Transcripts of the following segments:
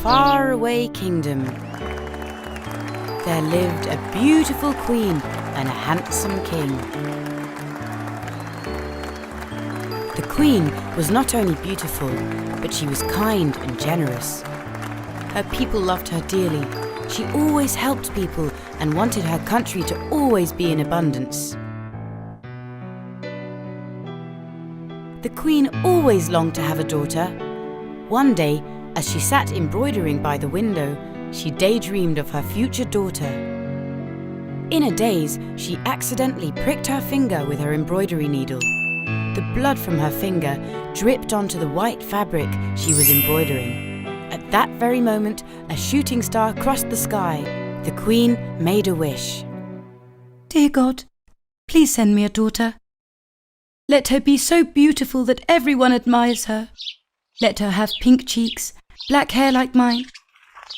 faraway kingdom, there lived a beautiful queen and a handsome king. The queen was not only beautiful, but she was kind and generous. Her people loved her dearly. She always helped people and wanted her country to always be in abundance. The queen always longed to have a daughter. One day, as she sat embroidering by the window, she daydreamed of her future daughter. In a daze, she accidentally pricked her finger with her embroidery needle. The blood from her finger dripped onto the white fabric she was embroidering. At that very moment, a shooting star crossed the sky. The queen made a wish. Dear God, please send me a daughter. Let her be so beautiful that everyone admires her. Let her have pink cheeks, black hair like mine,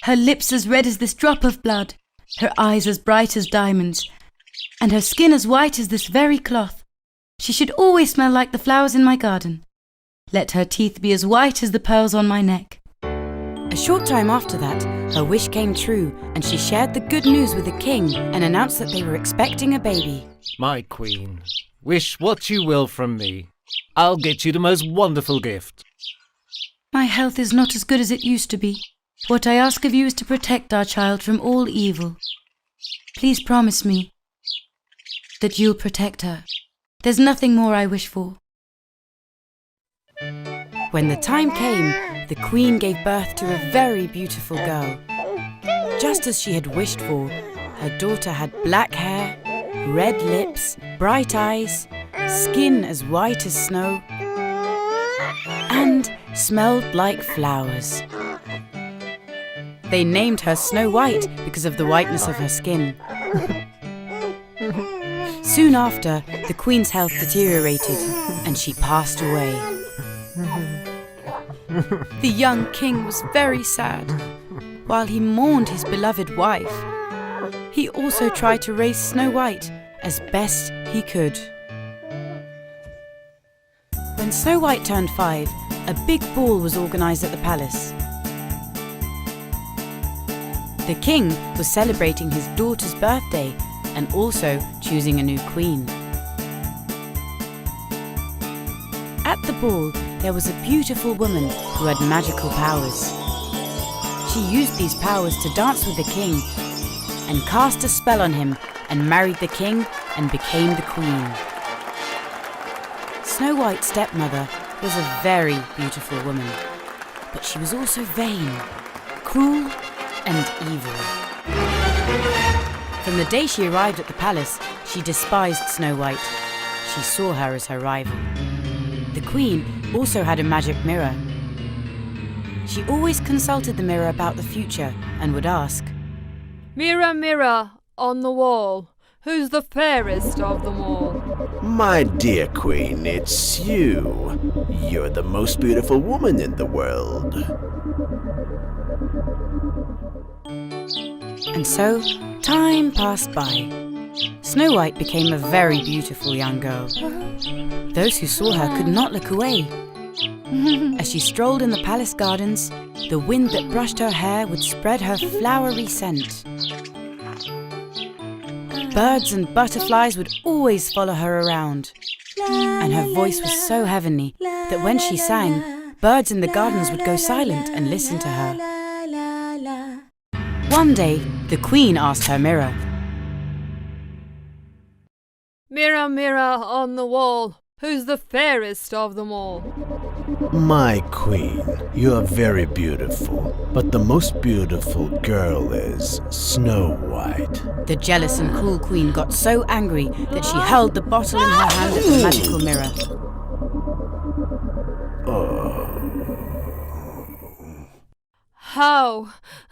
her lips as red as this drop of blood, her eyes as bright as diamonds, and her skin as white as this very cloth. She should always smell like the flowers in my garden. Let her teeth be as white as the pearls on my neck. A short time after that, her wish came true, and she shared the good news with the king and announced that they were expecting a baby. My queen, wish what you will from me. I'll get you the most wonderful gift. My health is not as good as it used to be. What I ask of you is to protect our child from all evil. Please promise me that you'll protect her. There's nothing more I wish for. When the time came, the queen gave birth to a very beautiful girl. Just as she had wished for, her daughter had black hair, red lips, bright eyes, skin as white as snow, and smelled like flowers. They named her Snow White because of the whiteness of her skin. Soon after, the queen's health deteriorated and she passed away. The young king was very sad. While he mourned his beloved wife, he also tried to raise Snow White as best he could. When Snow White turned 5, a big ball was organised at the palace. The king was celebrating his daughter's birthday and also choosing a new queen. At the ball, there was a beautiful woman who had magical powers. She used these powers to dance with the king and cast a spell on him and married the king and became the queen. Snow White's stepmother was a very beautiful woman, but she was also vain, cruel, and evil. From the day she arrived at the palace, she despised Snow White. She saw her as her rival. The queen also had a magic mirror. She always consulted the mirror about the future and would ask, "Mirror, mirror on the wall, who's the fairest of them all?" My dear queen, it's you. You're the most beautiful woman in the world. And so, time passed by. Snow White became a very beautiful young girl. Those who saw her could not look away. As she strolled in the palace gardens, the wind that brushed her hair would spread her flowery scent. Birds and butterflies would always follow her around. And her voice was so heavenly that when she sang, birds in the gardens would go silent and listen to her. One day, the queen asked her mirror, "Mirror, mirror on the wall, who's the fairest of them all?" My queen, you are very beautiful, but the most beautiful girl is Snow White. The jealous and cruel queen got so angry that she hurled the bottle in her hand at the magical mirror.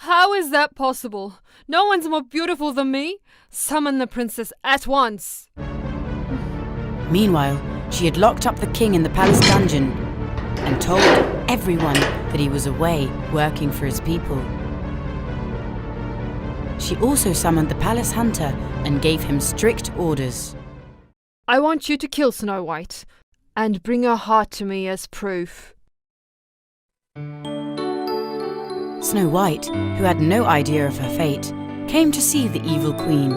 How is that possible? No one's more beautiful than me. Summon the princess at once. Meanwhile, she had locked up the king in the palace dungeon and told everyone that he was away working for his people. She also summoned the palace hunter and gave him strict orders. I want you to kill Snow White and bring her heart to me as proof. Snow White, who had no idea of her fate, came to see the evil queen.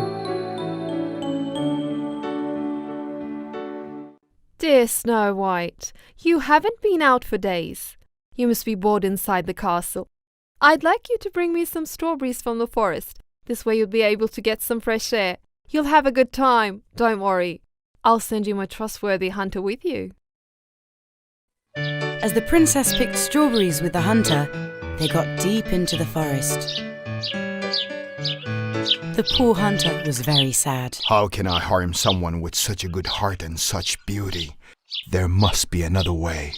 Dear Snow White, you haven't been out for days. You must be bored inside the castle. I'd like you to bring me some strawberries from the forest. This way you'll be able to get some fresh air. You'll have a good time, don't worry. I'll send you my trustworthy hunter with you. As the princess picked strawberries with the hunter, they got deep into the forest. The poor hunter was very sad. How can I harm someone with such a good heart and such beauty? There must be another way.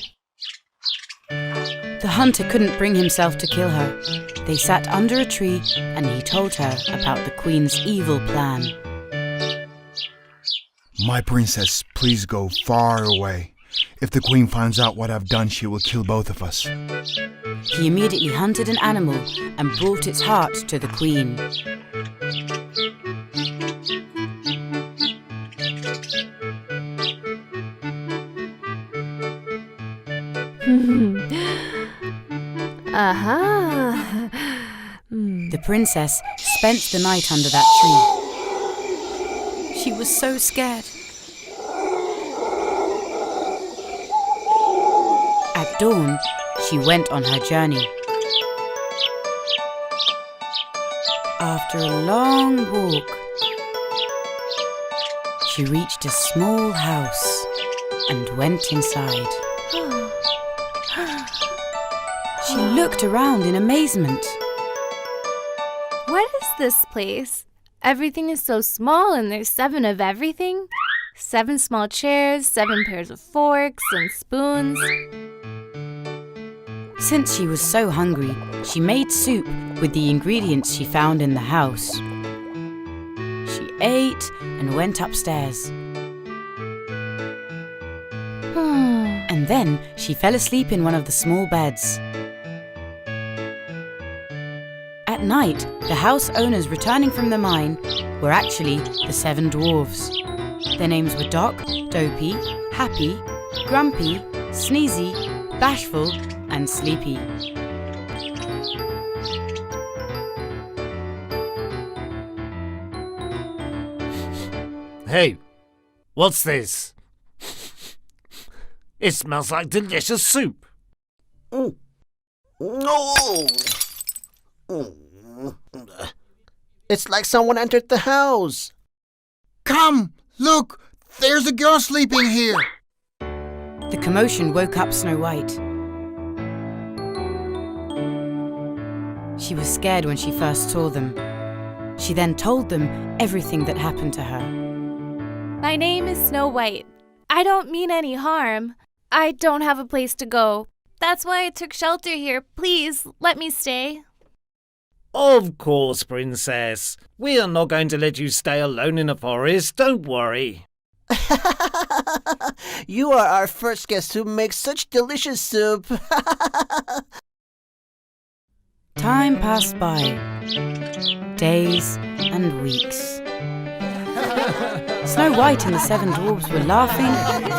The hunter couldn't bring himself to kill her. They sat under a tree and he told her about the queen's evil plan. My princess, please go far away. If the queen finds out what I've done, she will kill both of us. He immediately hunted an animal and brought its heart to the queen. Aha! The princess spent the night under that tree. She was so scared. At dawn, she went on her journey. After a long walk, she reached a small house and went inside. She looked around in amazement. What is this place? Everything is so small and there's 7 of everything. 7 small chairs, 7 pairs of forks and spoons. Since she was so hungry, she made soup with the ingredients she found in the house. She ate and went upstairs. And then she fell asleep in one of the small beds. At night, the house owners returning from the mine were actually the 7 dwarves. Their names were Doc, Dopey, Happy, Grumpy, Sneezy, Bashful, and Sleepy. Hey, what's this? It smells like delicious soup. No! It's like someone entered the house. Come! Look! There's a girl sleeping here! The commotion woke up Snow White. She was scared when she first saw them. She then told them everything that happened to her. My name is Snow White. I don't mean any harm. I don't have a place to go. That's why I took shelter here. Please, let me stay. Of course, Princess. We are not going to let you stay alone in the forest. Don't worry. You are our first guest who makes such delicious soup. Time passed by. Days and weeks. Snow White and the 7 dwarves were laughing,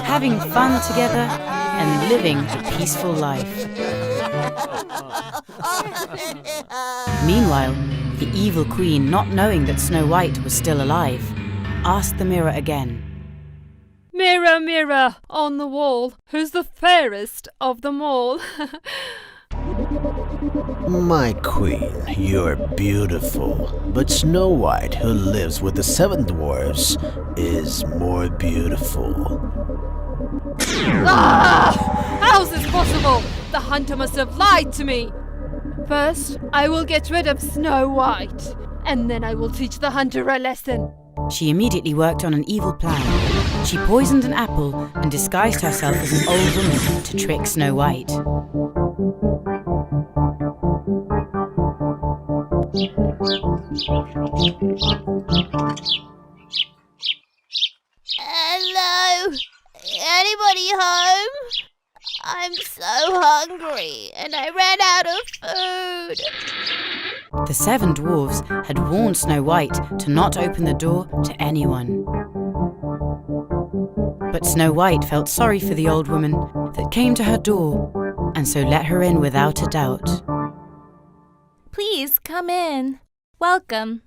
having fun together, and living a peaceful life. Meanwhile, the evil queen, not knowing that Snow White was still alive, asked the mirror again. Mirror, mirror on the wall, who's the fairest of them all? My queen, you're beautiful, but Snow White, who lives with the 7 dwarves, is more beautiful. How's this possible? The hunter must have lied to me. First, I will get rid of Snow White, and then I will teach the hunter a lesson. She immediately worked on an evil plan. She poisoned an apple and disguised herself as an old woman to trick Snow White. Hello? Anybody home? I'm so hungry and I ran out of food. The 7 dwarves had warned Snow White to not open the door to anyone. But Snow White felt sorry for the old woman that came to her door, and so let her in without a doubt. Please come in. Welcome.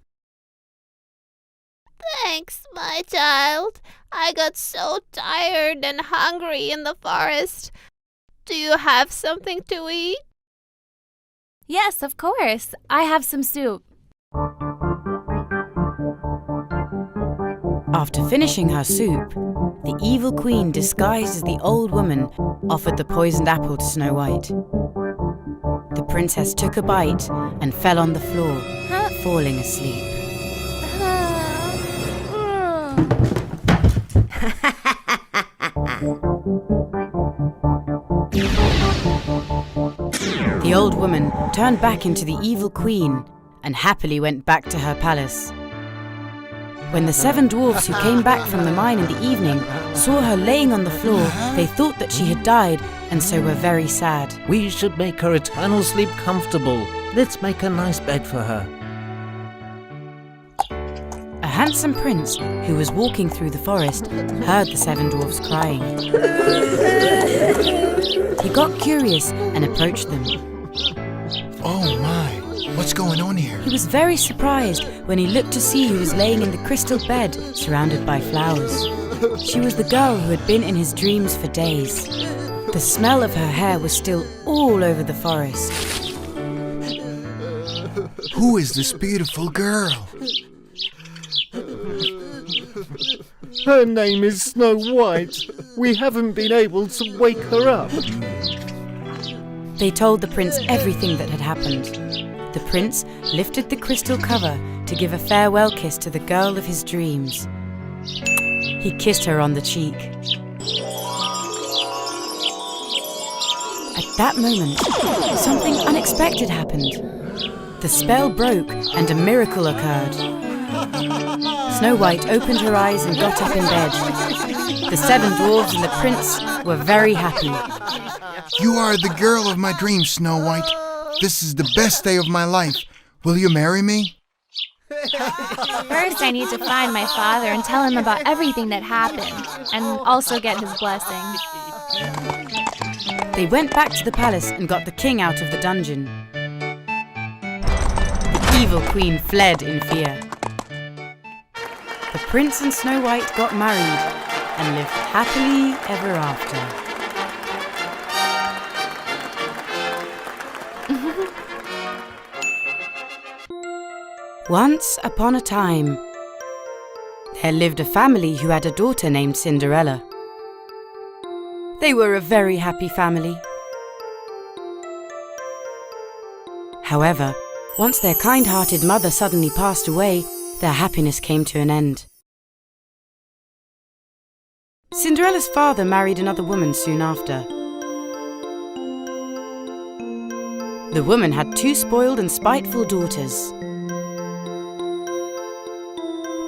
Thanks, my child. I got so tired and hungry in the forest. Do you have something to eat? Yes, of course. I have some soup. After finishing her soup, the evil queen, disguised as the old woman, offered the poisoned apple to Snow White. The princess took a bite and fell on the floor, falling asleep. The old woman turned back into the evil queen and happily went back to her palace. When the 7 dwarves who came back from the mine in the evening saw her laying on the floor, they thought that she had died and so were very sad. We should make her eternal sleep comfortable. Let's make a nice bed for her. A handsome prince who was walking through the forest heard the 7 dwarfs crying. He got curious and approached them. Oh my, what's going on here? He was very surprised when he looked to see who was laying in the crystal bed surrounded by flowers. She was the girl who had been in his dreams for days. The smell of her hair was still all over the forest. Who is this beautiful girl? Her name is Snow White. We haven't been able to wake her up. They told the prince everything that had happened. The prince lifted the crystal cover to give a farewell kiss to the girl of his dreams. He kissed her on the cheek. At that moment, something unexpected happened. The spell broke and a miracle occurred. Snow White opened her eyes and got up in bed. The 7 dwarves and the prince were very happy. You are the girl of my dreams, Snow White. This is the best day of my life. Will you marry me? First, I need to find my father and tell him about everything that happened, and also get his blessing. They went back to the palace and got the king out of the dungeon. The evil queen fled in fear. The prince and Snow White got married and lived happily ever after. Once upon a time, there lived a family who had a daughter named Cinderella. They were a very happy family. However, once their kind-hearted mother suddenly passed away, their happiness came to an end. Cinderella's father married another woman soon after. The woman had 2 spoiled and spiteful daughters.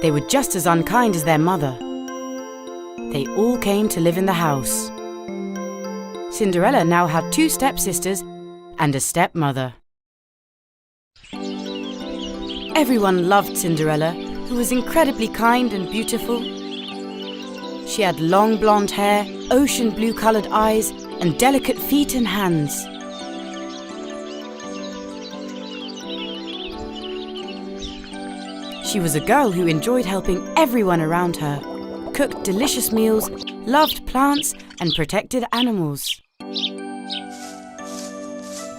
They were just as unkind as their mother. They all came to live in the house. Cinderella now had 2 stepsisters and a stepmother. Everyone loved Cinderella, who was incredibly kind and beautiful. She had long blonde hair, ocean blue-coloured eyes, and delicate feet and hands. She was a girl who enjoyed helping everyone around her, cooked delicious meals, loved plants, and protected animals.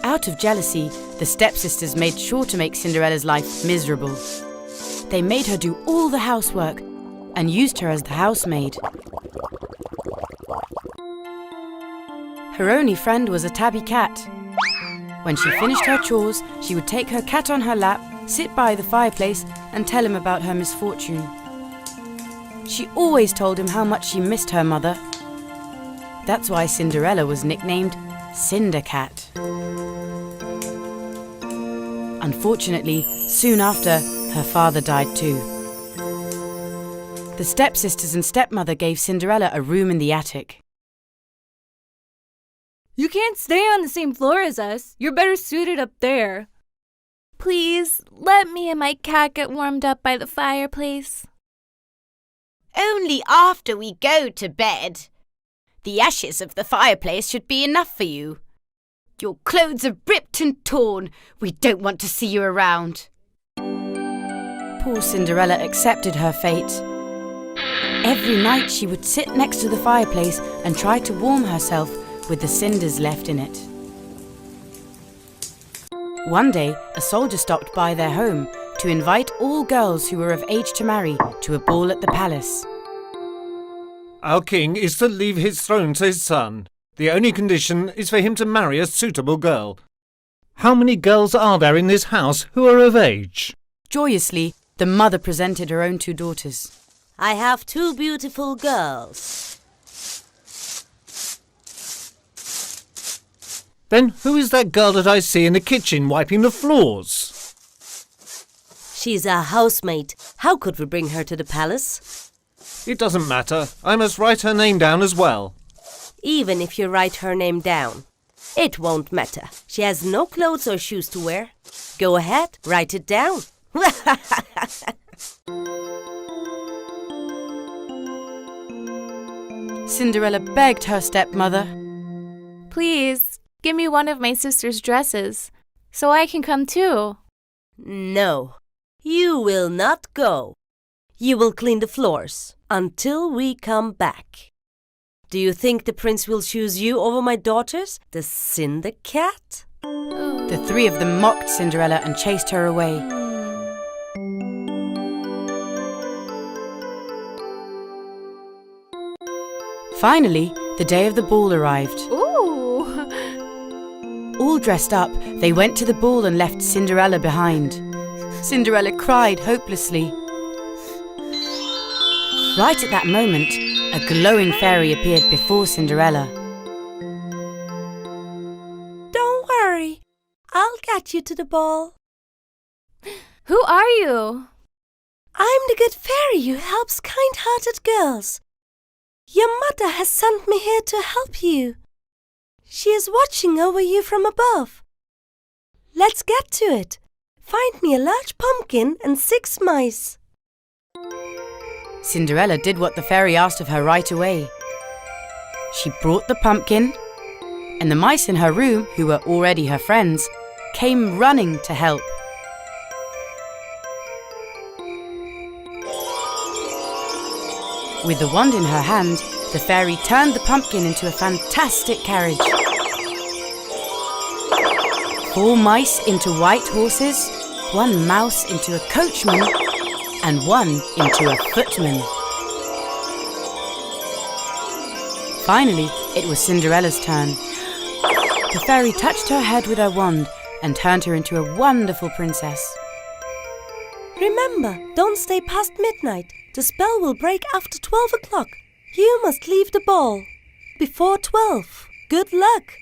Out of jealousy, the stepsisters made sure to make Cinderella's life miserable. They made her do all the housework and used her as the housemaid. Her only friend was a tabby cat. When she finished her chores, she would take her cat on her lap, sit by the fireplace, and tell him about her misfortune. She always told him how much she missed her mother. That's why Cinderella was nicknamed Cindercat. Unfortunately, soon after, her father died too. The stepsisters and stepmother gave Cinderella a room in the attic. You can't stay on the same floor as us. You're better suited up there. Please, let me and my cat get warmed up by the fireplace. Only after we go to bed. The ashes of the fireplace should be enough for you. Your clothes are ripped and torn. We don't want to see you around. Poor Cinderella accepted her fate. Every night she would sit next to the fireplace and try to warm herself with the cinders left in it. One day, a soldier stopped by their home to invite all girls who were of age to marry to a ball at the palace. Our king is to leave his throne to his son. The only condition is for him to marry a suitable girl. How many girls are there in this house who are of age? Joyously, the mother presented her own 2 daughters. I have 2 beautiful girls. Then who is that girl that I see in the kitchen wiping the floors? She's a housemaid. How could we bring her to the palace? It doesn't matter. I must write her name down as well. Even if you write her name down, it won't matter. She has no clothes or shoes to wear. Go ahead, write it down. Cinderella begged her stepmother. Please, give me one of my sister's dresses, so I can come too. No, you will not go. You will clean the floors until we come back. Do you think the prince will choose you over my daughters, the Cinder Cat? The 3 of them mocked Cinderella and chased her away. Finally, the day of the ball arrived. Ooh! All dressed up, they went to the ball and left Cinderella behind. Cinderella cried hopelessly. Right at that moment, a glowing fairy appeared before Cinderella. Don't worry, I'll get you to the ball. Who are you? I'm the good fairy who helps kind-hearted girls. Your mother has sent me here to help you. She is watching over you from above. Let's get to it. Find me a large pumpkin and 6 mice. Cinderella did what the fairy asked of her right away. She brought the pumpkin, and the mice in her room, who were already her friends, came running to help. With the wand in her hand, the fairy turned the pumpkin into a fantastic carriage. 4 mice into white horses, 1 mouse into a coachman, and 1 into a footman. Finally, it was Cinderella's turn. The fairy touched her head with her wand and turned her into a wonderful princess. Remember, don't stay past midnight. The spell will break after 12 o'clock. You must leave the ball before 12. Good luck.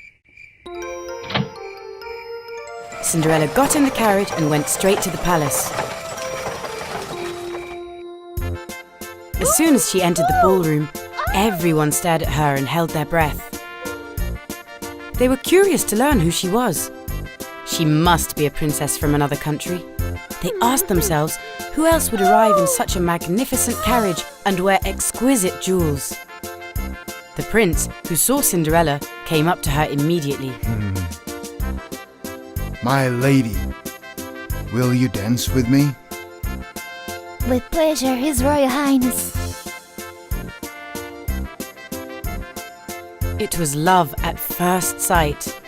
Cinderella got in the carriage and went straight to the palace. As soon as she entered the ballroom, everyone stared at her and held their breath. They were curious to learn who she was. She must be a princess from another country. They asked themselves who else would arrive in such a magnificent carriage and wear exquisite jewels. The prince, who saw Cinderella, came up to her immediately. My lady, will you dance with me? With pleasure, His Royal Highness. It was love at first sight.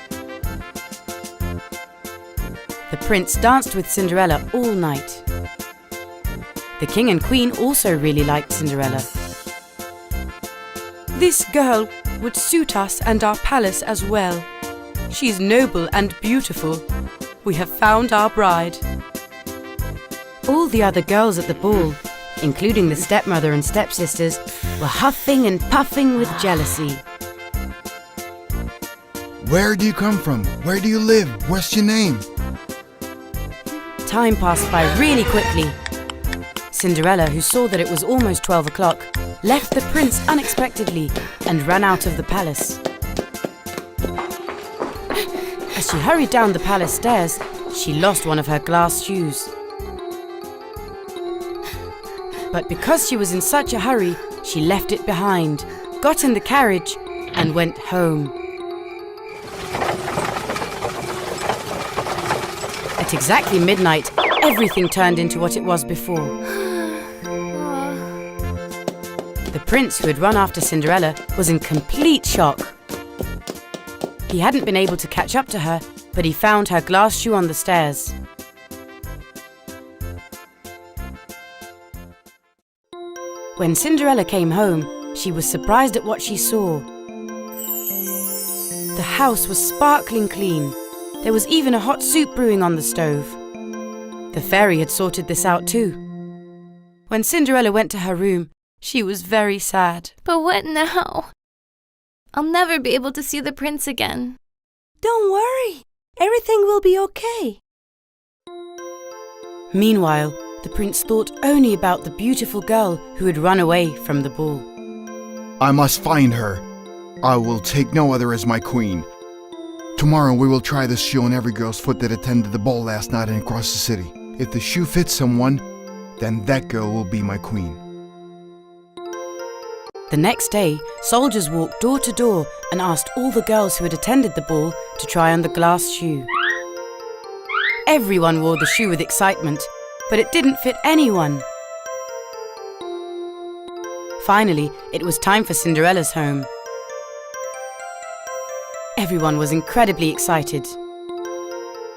The prince danced with Cinderella all night. The king and queen also really liked Cinderella. This girl would suit us and our palace as well. She's noble and beautiful. We have found our bride. All the other girls at the ball, including the stepmother and stepsisters, were huffing and puffing with jealousy. Where do you come from? Where do you live? What's your name? Time passed by really quickly. Cinderella, who saw that it was almost 12 o'clock, left the prince unexpectedly and ran out of the palace. As she hurried down the palace stairs, she lost one of her glass shoes. But because she was in such a hurry, she left it behind, got in the carriage, and went home. At exactly midnight, everything turned into what it was before. The prince who had run after Cinderella was in complete shock. He hadn't been able to catch up to her, but he found her glass shoe on the stairs. When Cinderella came home, she was surprised at what she saw. The house was sparkling clean. There was even a hot soup brewing on the stove. The fairy had sorted this out too. When Cinderella went to her room, she was very sad. But what now? I'll never be able to see the prince again. Don't worry. Everything will be okay. Meanwhile, the prince thought only about the beautiful girl who had run away from the ball. I must find her. I will take no other as my queen. Tomorrow we will try this shoe on every girl's foot that attended the ball last night and across the city. If the shoe fits someone, then that girl will be my queen. The next day, soldiers walked door to door and asked all the girls who had attended the ball to try on the glass shoe. Everyone wore the shoe with excitement, but it didn't fit anyone. Finally, it was time for Cinderella's home. Everyone was incredibly excited.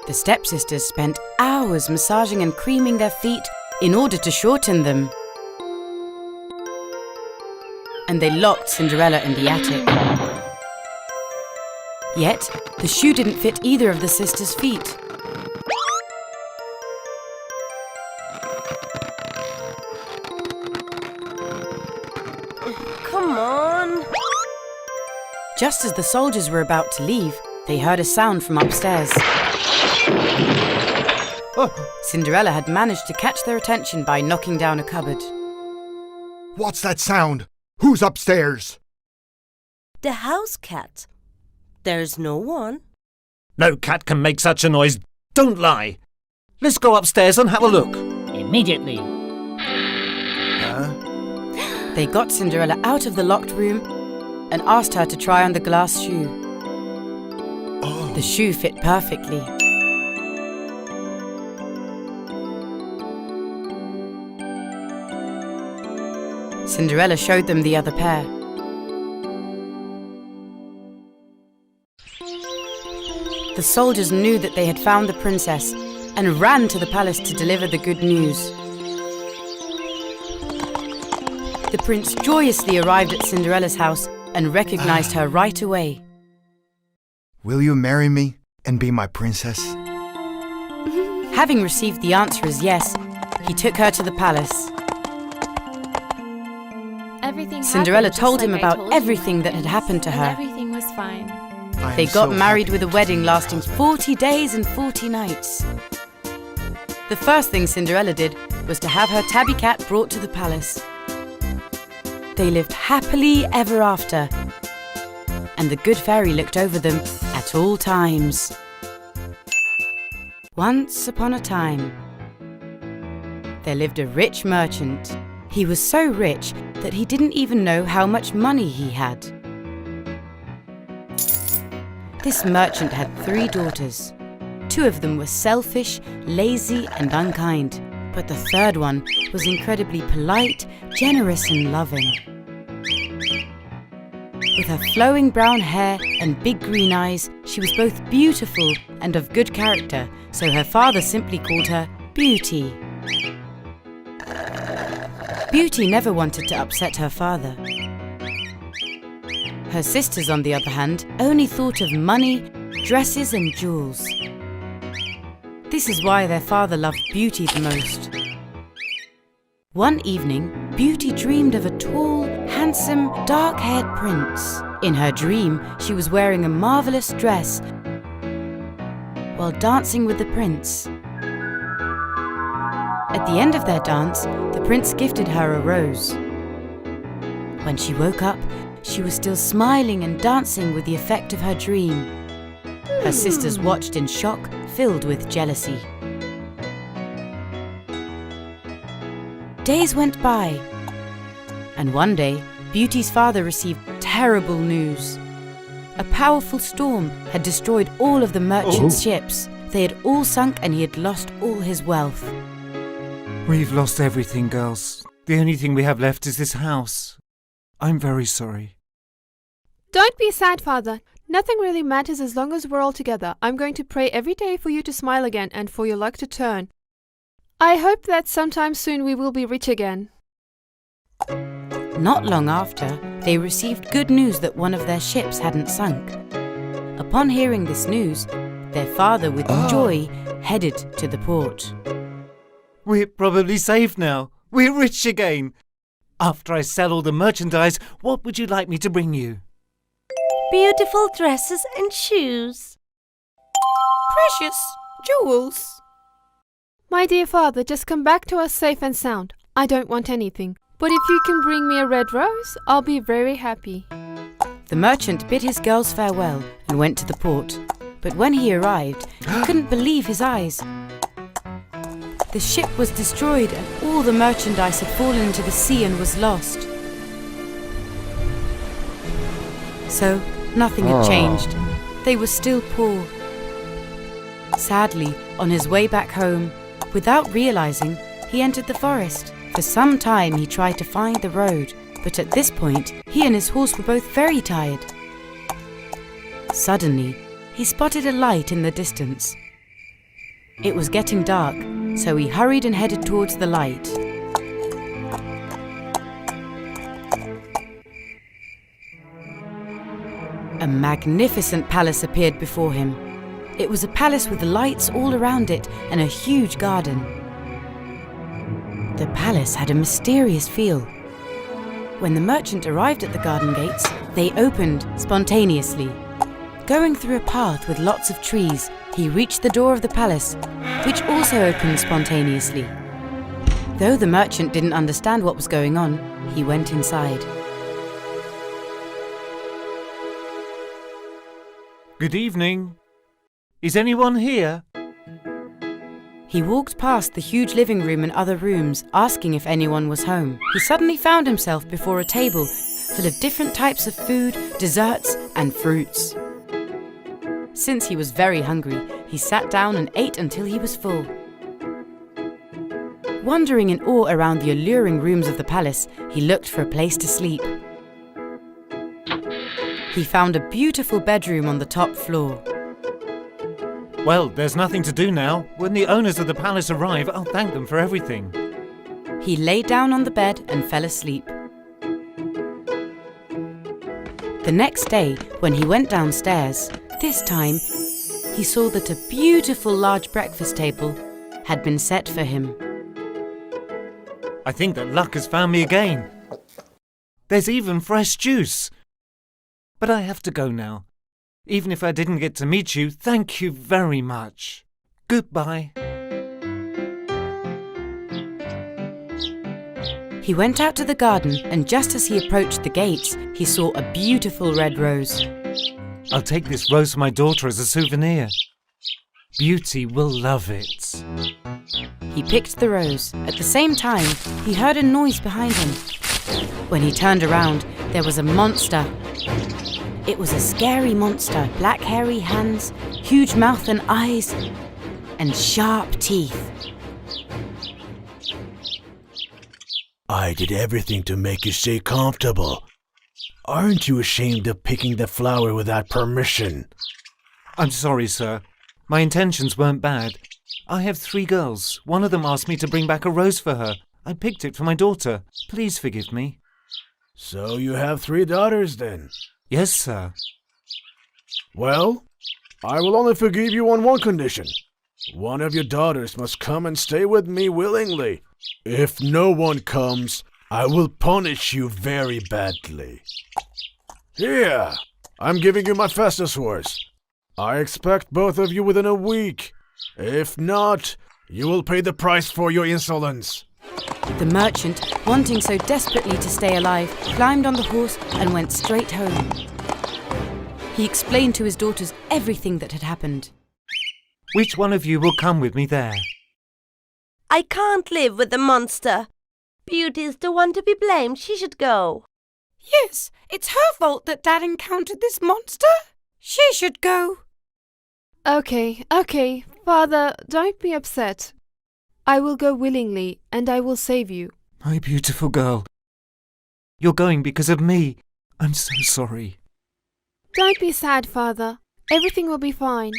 The stepsisters spent hours massaging and creaming their feet in order to shorten them. And they locked Cinderella in the attic. Yet, the shoe didn't fit either of the sisters' feet. Come on. Just as the soldiers were about to leave, they heard a sound from upstairs. Cinderella had managed to catch their attention by knocking down a cupboard. What's that sound? Who's upstairs? The house cat. There's no one. No cat can make such a noise. Don't lie. Let's go upstairs and have a look. Immediately. Huh? They got Cinderella out of the locked room and asked her to try on the glass shoe. Oh. The shoe fit perfectly. Cinderella showed them the other pair. The soldiers knew that they had found the princess and ran to the palace to deliver the good news. The prince joyously arrived at Cinderella's house and recognized her right away. Will you marry me and be my princess? Having received the answer as yes, he took her to the palace. Cinderella told him about everything that had happened to her. Everything was fine. They got married with a wedding lasting 40 days and 40 nights. The first thing Cinderella did was to have her tabby cat brought to the palace. They lived happily ever after, and the good fairy looked over them at all times. Once upon a time, there lived a rich merchant. He was so rich that he didn't even know how much money he had. This merchant had 3 daughters. 2 of them were selfish, lazy, and unkind, but the third one was incredibly polite, generous, and loving. With her flowing brown hair and big green eyes, she was both beautiful and of good character, so her father simply called her Beauty. Beauty never wanted to upset her father. Her sisters, on the other hand, only thought of money, dresses, and jewels. This is why their father loved Beauty the most. One evening, Beauty dreamed of a tall, handsome, dark-haired prince. In her dream, she was wearing a marvelous dress while dancing with the prince. At the end of their dance, the prince gifted her a rose. When she woke up, she was still smiling and dancing with the effect of her dream. Her sisters watched in shock, filled with jealousy. Days went by, and one day, Beauty's father received terrible news. A powerful storm had destroyed all of the merchant's ships, They had all sunk and he had lost all his wealth. We've lost everything, girls. The only thing we have left is this house. I'm very sorry. Don't be sad, Father. Nothing really matters as long as we're all together. I'm going to pray every day for you to smile again and for your luck to turn. I hope that sometime soon we will be rich again. Not long after, they received good news that one of their ships hadn't sunk. Upon hearing this news, their father with joy headed to the port. We're probably safe now. We're rich again. After I sell all the merchandise, what would you like me to bring you? Beautiful dresses and shoes. Precious jewels. My dear father, just come back to us safe and sound. I don't want anything. But if you can bring me a red rose, I'll be very happy. The merchant bid his girls farewell and went to the port. But when he arrived, he couldn't believe his eyes. The ship was destroyed and all the merchandise had fallen into the sea and was lost. So, nothing had changed. They were still poor. Sadly, on his way back home, without realizing, he entered the forest. For some time he tried to find the road, but at this point, he and his horse were both very tired. Suddenly, he spotted a light in the distance. It was getting dark, so he hurried and headed towards the light. A magnificent palace appeared before him. It was a palace with lights all around it and a huge garden. The palace had a mysterious feel. When the merchant arrived at the garden gates, they opened spontaneously. Going through a path with lots of trees, he reached the door of the palace, which also opened spontaneously. Though the merchant didn't understand what was going on, he went inside. Good evening. Is anyone here? He walked past the huge living room and other rooms, asking if anyone was home. He suddenly found himself before a table full of different types of food, desserts, and fruits. Since he was very hungry, he sat down and ate until he was full. Wandering in awe around the alluring rooms of the palace, he looked for a place to sleep. He found a beautiful bedroom on the top floor. Well, there's nothing to do now. When the owners of the palace arrive, I'll thank them for everything. He lay down on the bed and fell asleep. The next day, when he went downstairs, this time, he saw that a beautiful large breakfast table had been set for him. I think that luck has found me again. There's even fresh juice. But I have to go now. Even if I didn't get to meet you, thank you very much. Goodbye. He went out to the garden, and just as he approached the gates, he saw a beautiful red rose. I'll take this rose for my daughter as a souvenir. Beauty will love it. He picked the rose. At the same time, he heard a noise behind him. When he turned around, there was a monster. It was a scary monster, black hairy hands, huge mouth and eyes, and sharp teeth. I did everything to make you stay comfortable. Aren't you ashamed of picking the flower without permission? I'm sorry, sir. My intentions weren't bad. I have 3 girls. One of them asked me to bring back a rose for her. I picked it for my daughter. Please forgive me. So you have 3 daughters then? Yes, sir. Well, I will only forgive you on one condition. One of your daughters must come and stay with me willingly. If no one comes, I will punish you very badly. Here, I'm giving you my fastest horse. I expect both of you within a week. If not, you will pay the price for your insolence. The merchant, wanting so desperately to stay alive, climbed on the horse and went straight home. He explained to his daughters everything that had happened. Which one of you will come with me there? I can't live with the monster. Beauty is the one to be blamed. She should go. Yes, it's her fault that Dad encountered this monster. She should go. Okay, Father, don't be upset. I will go willingly, and I will save you. My beautiful girl. You're going because of me. I'm so sorry. Don't be sad, Father. Everything will be fine.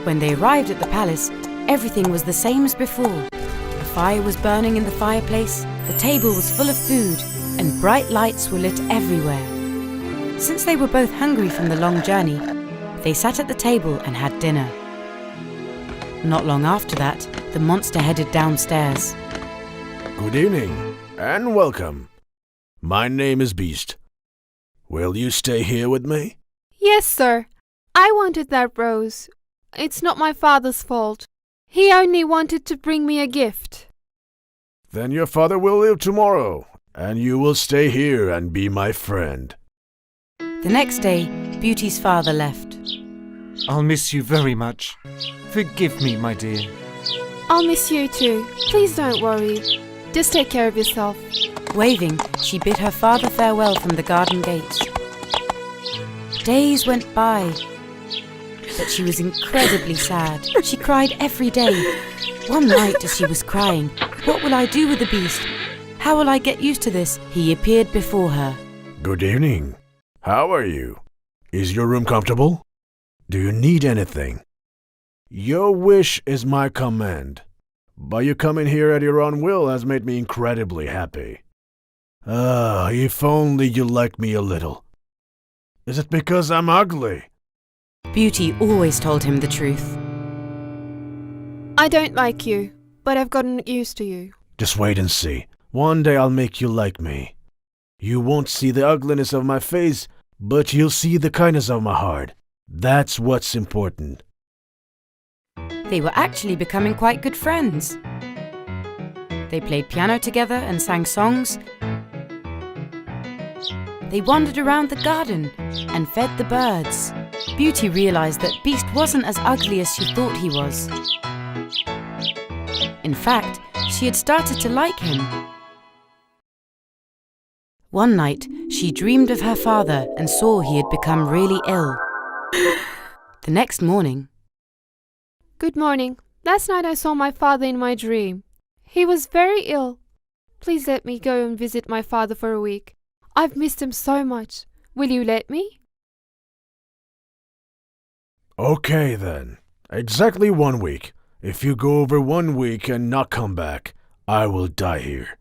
When they arrived at the palace, everything was the same as before. A fire was burning in the fireplace, the table was full of food, and bright lights were lit everywhere. Since they were both hungry from the long journey, they sat at the table and had dinner. Not long after that, the monster headed downstairs. Good evening, and welcome. My name is Beast. Will you stay here with me? Yes, sir. I wanted that rose. It's not my father's fault. He only wanted to bring me a gift. Then your father will leave tomorrow, and you will stay here and be my friend. The next day, Beauty's father left. I'll miss you very much. Forgive me, my dear. I'll miss you too. Please don't worry. Just take care of yourself. Waving, she bid her father farewell from the garden gates. Days went by, but she was incredibly sad. She cried every day. One night as she was crying, "What will I do with the beast? How will I get used to this?" he appeared before her. Good evening. How are you? Is your room comfortable? Do you need anything? Your wish is my command. But you coming here at your own will has made me incredibly happy. If only you liked me a little. Is it because I'm ugly? Beauty always told him the truth. I don't like you, but I've gotten used to you. Just wait and see. One day I'll make you like me. You won't see the ugliness of my face, but you'll see the kindness of my heart. That's what's important. They were actually becoming quite good friends. They played piano together and sang songs. They wandered around the garden and fed the birds. Beauty realized that Beast wasn't as ugly as she thought he was. In fact, she had started to like him. One night, she dreamed of her father and saw he had become really ill. The next morning, Good morning. Last night I saw my father in my dream. He was very ill. Please let me go and visit my father for a week. I've missed him so much. Will you let me? Okay then. Exactly 1 week. If you go over 1 week and not come back, I will die here.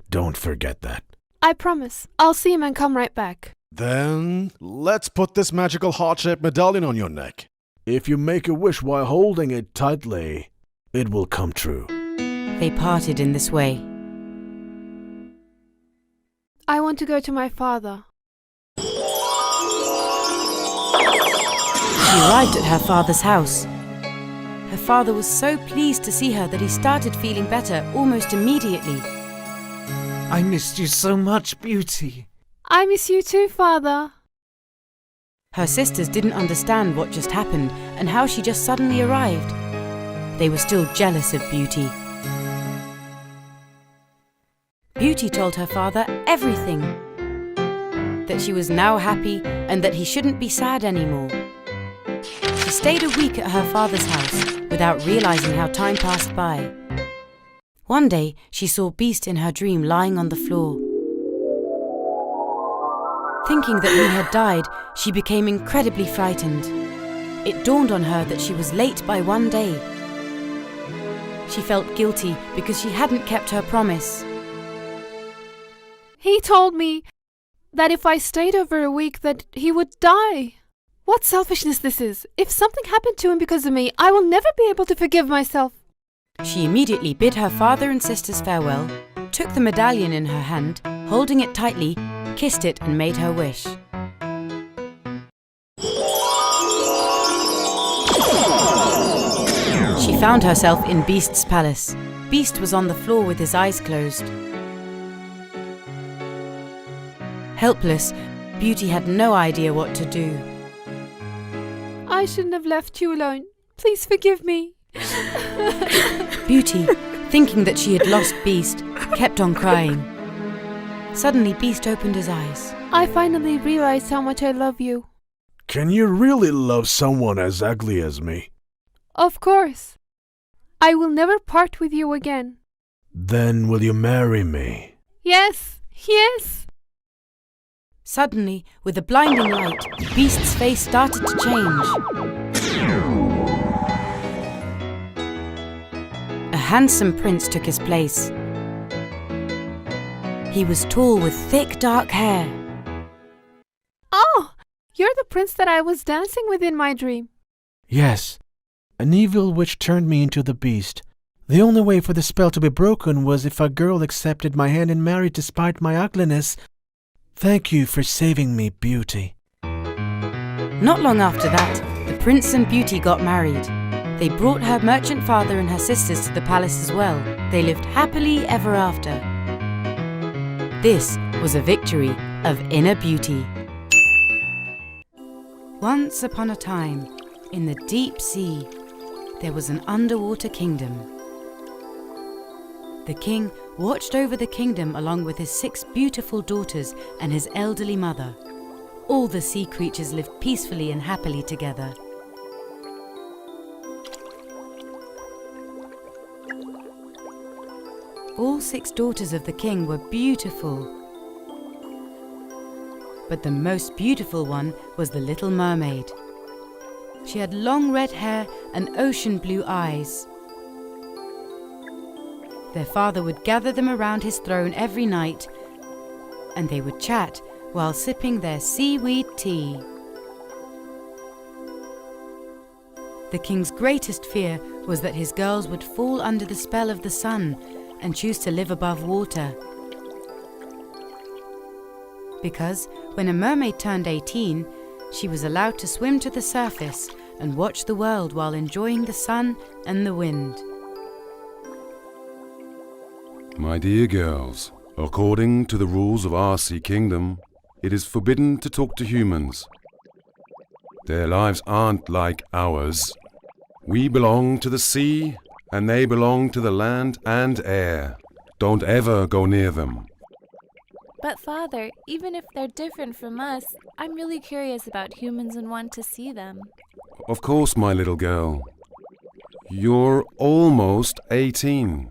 Don't forget that. I promise. I'll see him and come right back. Then, let's put this magical heart-shaped medallion on your neck. If you make a wish while holding it tightly, it will come true. they parted in this way. I want to go to my father. She arrived at her father's house. Her father was so pleased to see her that he started feeling better almost immediately. I missed you so much, Beauty. I miss you too, father. Her sisters didn't understand what just happened and how she just suddenly arrived. They were still jealous of Beauty. Beauty told her father everything. That she was now happy and that he shouldn't be sad anymore. She stayed a week at her father's house without realizing how time passed by. One day, she saw Beast in her dream lying on the floor. Thinking that he had died, she became incredibly frightened. It dawned on her that she was late by 1 day. She felt guilty because she hadn't kept her promise. He told me that if I stayed over a week that he would die. What selfishness this is! If something happened to him because of me, I will never be able to forgive myself. She immediately bid her father and sisters farewell, took the medallion in her hand, holding it tightly, kissed it and made her wish. She found herself in Beast's palace. Beast was on the floor with his eyes closed. Helpless, Beauty had no idea what to do. I shouldn't have left you alone. Please forgive me. Beauty, thinking that she had lost Beast, kept on crying. Suddenly, Beast opened his eyes. I finally realized how much I love you. Can you really love someone as ugly as me? Of course. I will never part with you again. Then will you marry me? Yes, yes. Suddenly, with a blinding light, the beast's face started to change. A handsome prince took his place. He was tall with thick dark hair. Oh, you're the prince that I was dancing with in my dream. Yes. An evil witch turned me into the beast. The only way for the spell to be broken was if a girl accepted my hand in marriage despite my ugliness. Thank you for saving me, Beauty. Not long after that, the prince and Beauty got married. They brought her merchant father and her sisters to the palace as well. They lived happily ever after. This was a victory of inner beauty. Once upon a time, in the deep sea, there was an underwater kingdom. The king watched over the kingdom along with his 6 beautiful daughters and his elderly mother. All the sea creatures lived peacefully and happily together. All 6 daughters of the king were beautiful. But the most beautiful one was the little mermaid. She had long red hair and ocean blue eyes. Their father would gather them around his throne every night, and they would chat while sipping their seaweed tea. The king's greatest fear was that his girls would fall under the spell of the sun and choose to live above water. Because when a mermaid turned 18, she was allowed to swim to the surface and watch the world while enjoying the sun and the wind. My dear girls, according to the rules of our sea kingdom, it is forbidden to talk to humans. Their lives aren't like ours. We belong to the sea, and they belong to the land and air. Don't ever go near them. But Father, even if they're different from us, I'm really curious about humans and want to see them. Of course, my little girl. You're almost 18.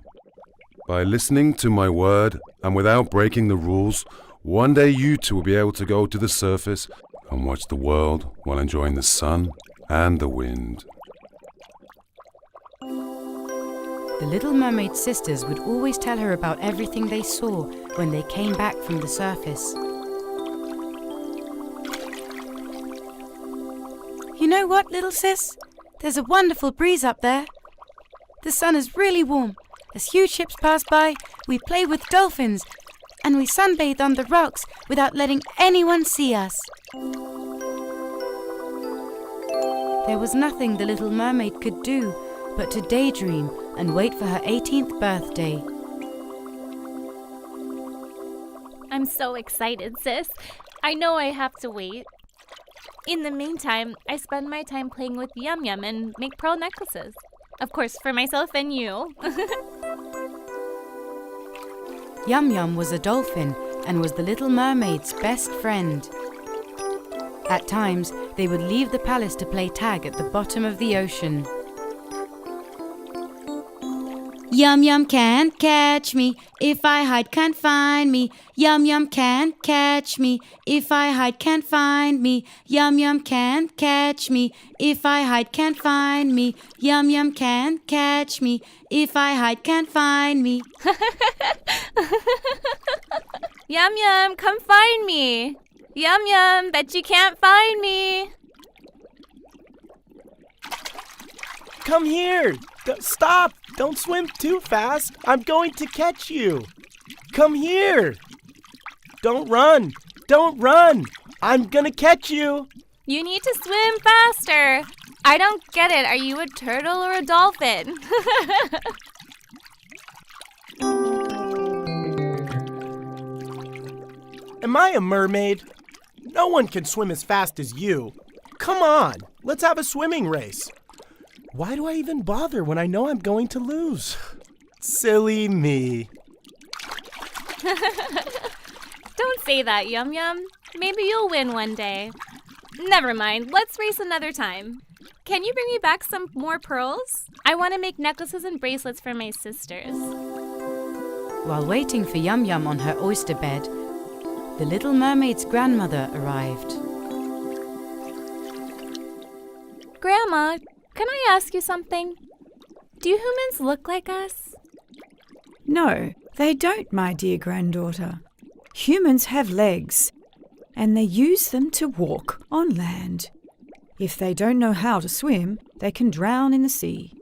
By listening to my word and without breaking the rules, one day you two will be able to go to the surface and watch the world while enjoying the sun and the wind. The Little Mermaid's sisters would always tell her about everything they saw when they came back from the surface. You know what, little sis? There's a wonderful breeze up there. The sun is really warm. As huge ships pass by, we play with dolphins and we sunbathe on the rocks without letting anyone see us. There was nothing the Little Mermaid could do but to daydream and wait for her 18th birthday. I'm so excited, sis. I know I have to wait. In the meantime, I spend my time playing with Yum Yum and make pearl necklaces. Of course, for myself and you. Yum Yum was a dolphin and was the Little Mermaid's best friend. At times, they would leave the palace to play tag at the bottom of the ocean. Yum Yum can't catch me. If I hide, can't find me. Yum Yum can't catch me. If I hide, can't find me. Yum Yum can't catch me. If I hide, can't find me. Yum Yum can't catch me. If I hide, can't find me. Yum Yum, come find me. Yum Yum, bet you can't find me. Come here! Stop! Don't swim too fast! I'm going to catch you! Come here! Don't run! Don't run! I'm gonna catch you! You need to swim faster. I don't get it. Are you a turtle or a dolphin? Am I a mermaid? No one can swim as fast as you. Come on, let's have a swimming race. Why do I even bother when I know I'm going to lose? Silly me. Don't say that, Yum Yum. Maybe you'll win one day. Never mind, let's race another time. Can you bring me back some more pearls? I want to make necklaces and bracelets for my sisters. While waiting for Yum Yum on her oyster bed, the little mermaid's grandmother arrived. Grandma, can I ask you something? Do humans look like us? No, they don't, my dear granddaughter. Humans have legs, and they use them to walk on land. If they don't know how to swim, they can drown in the sea.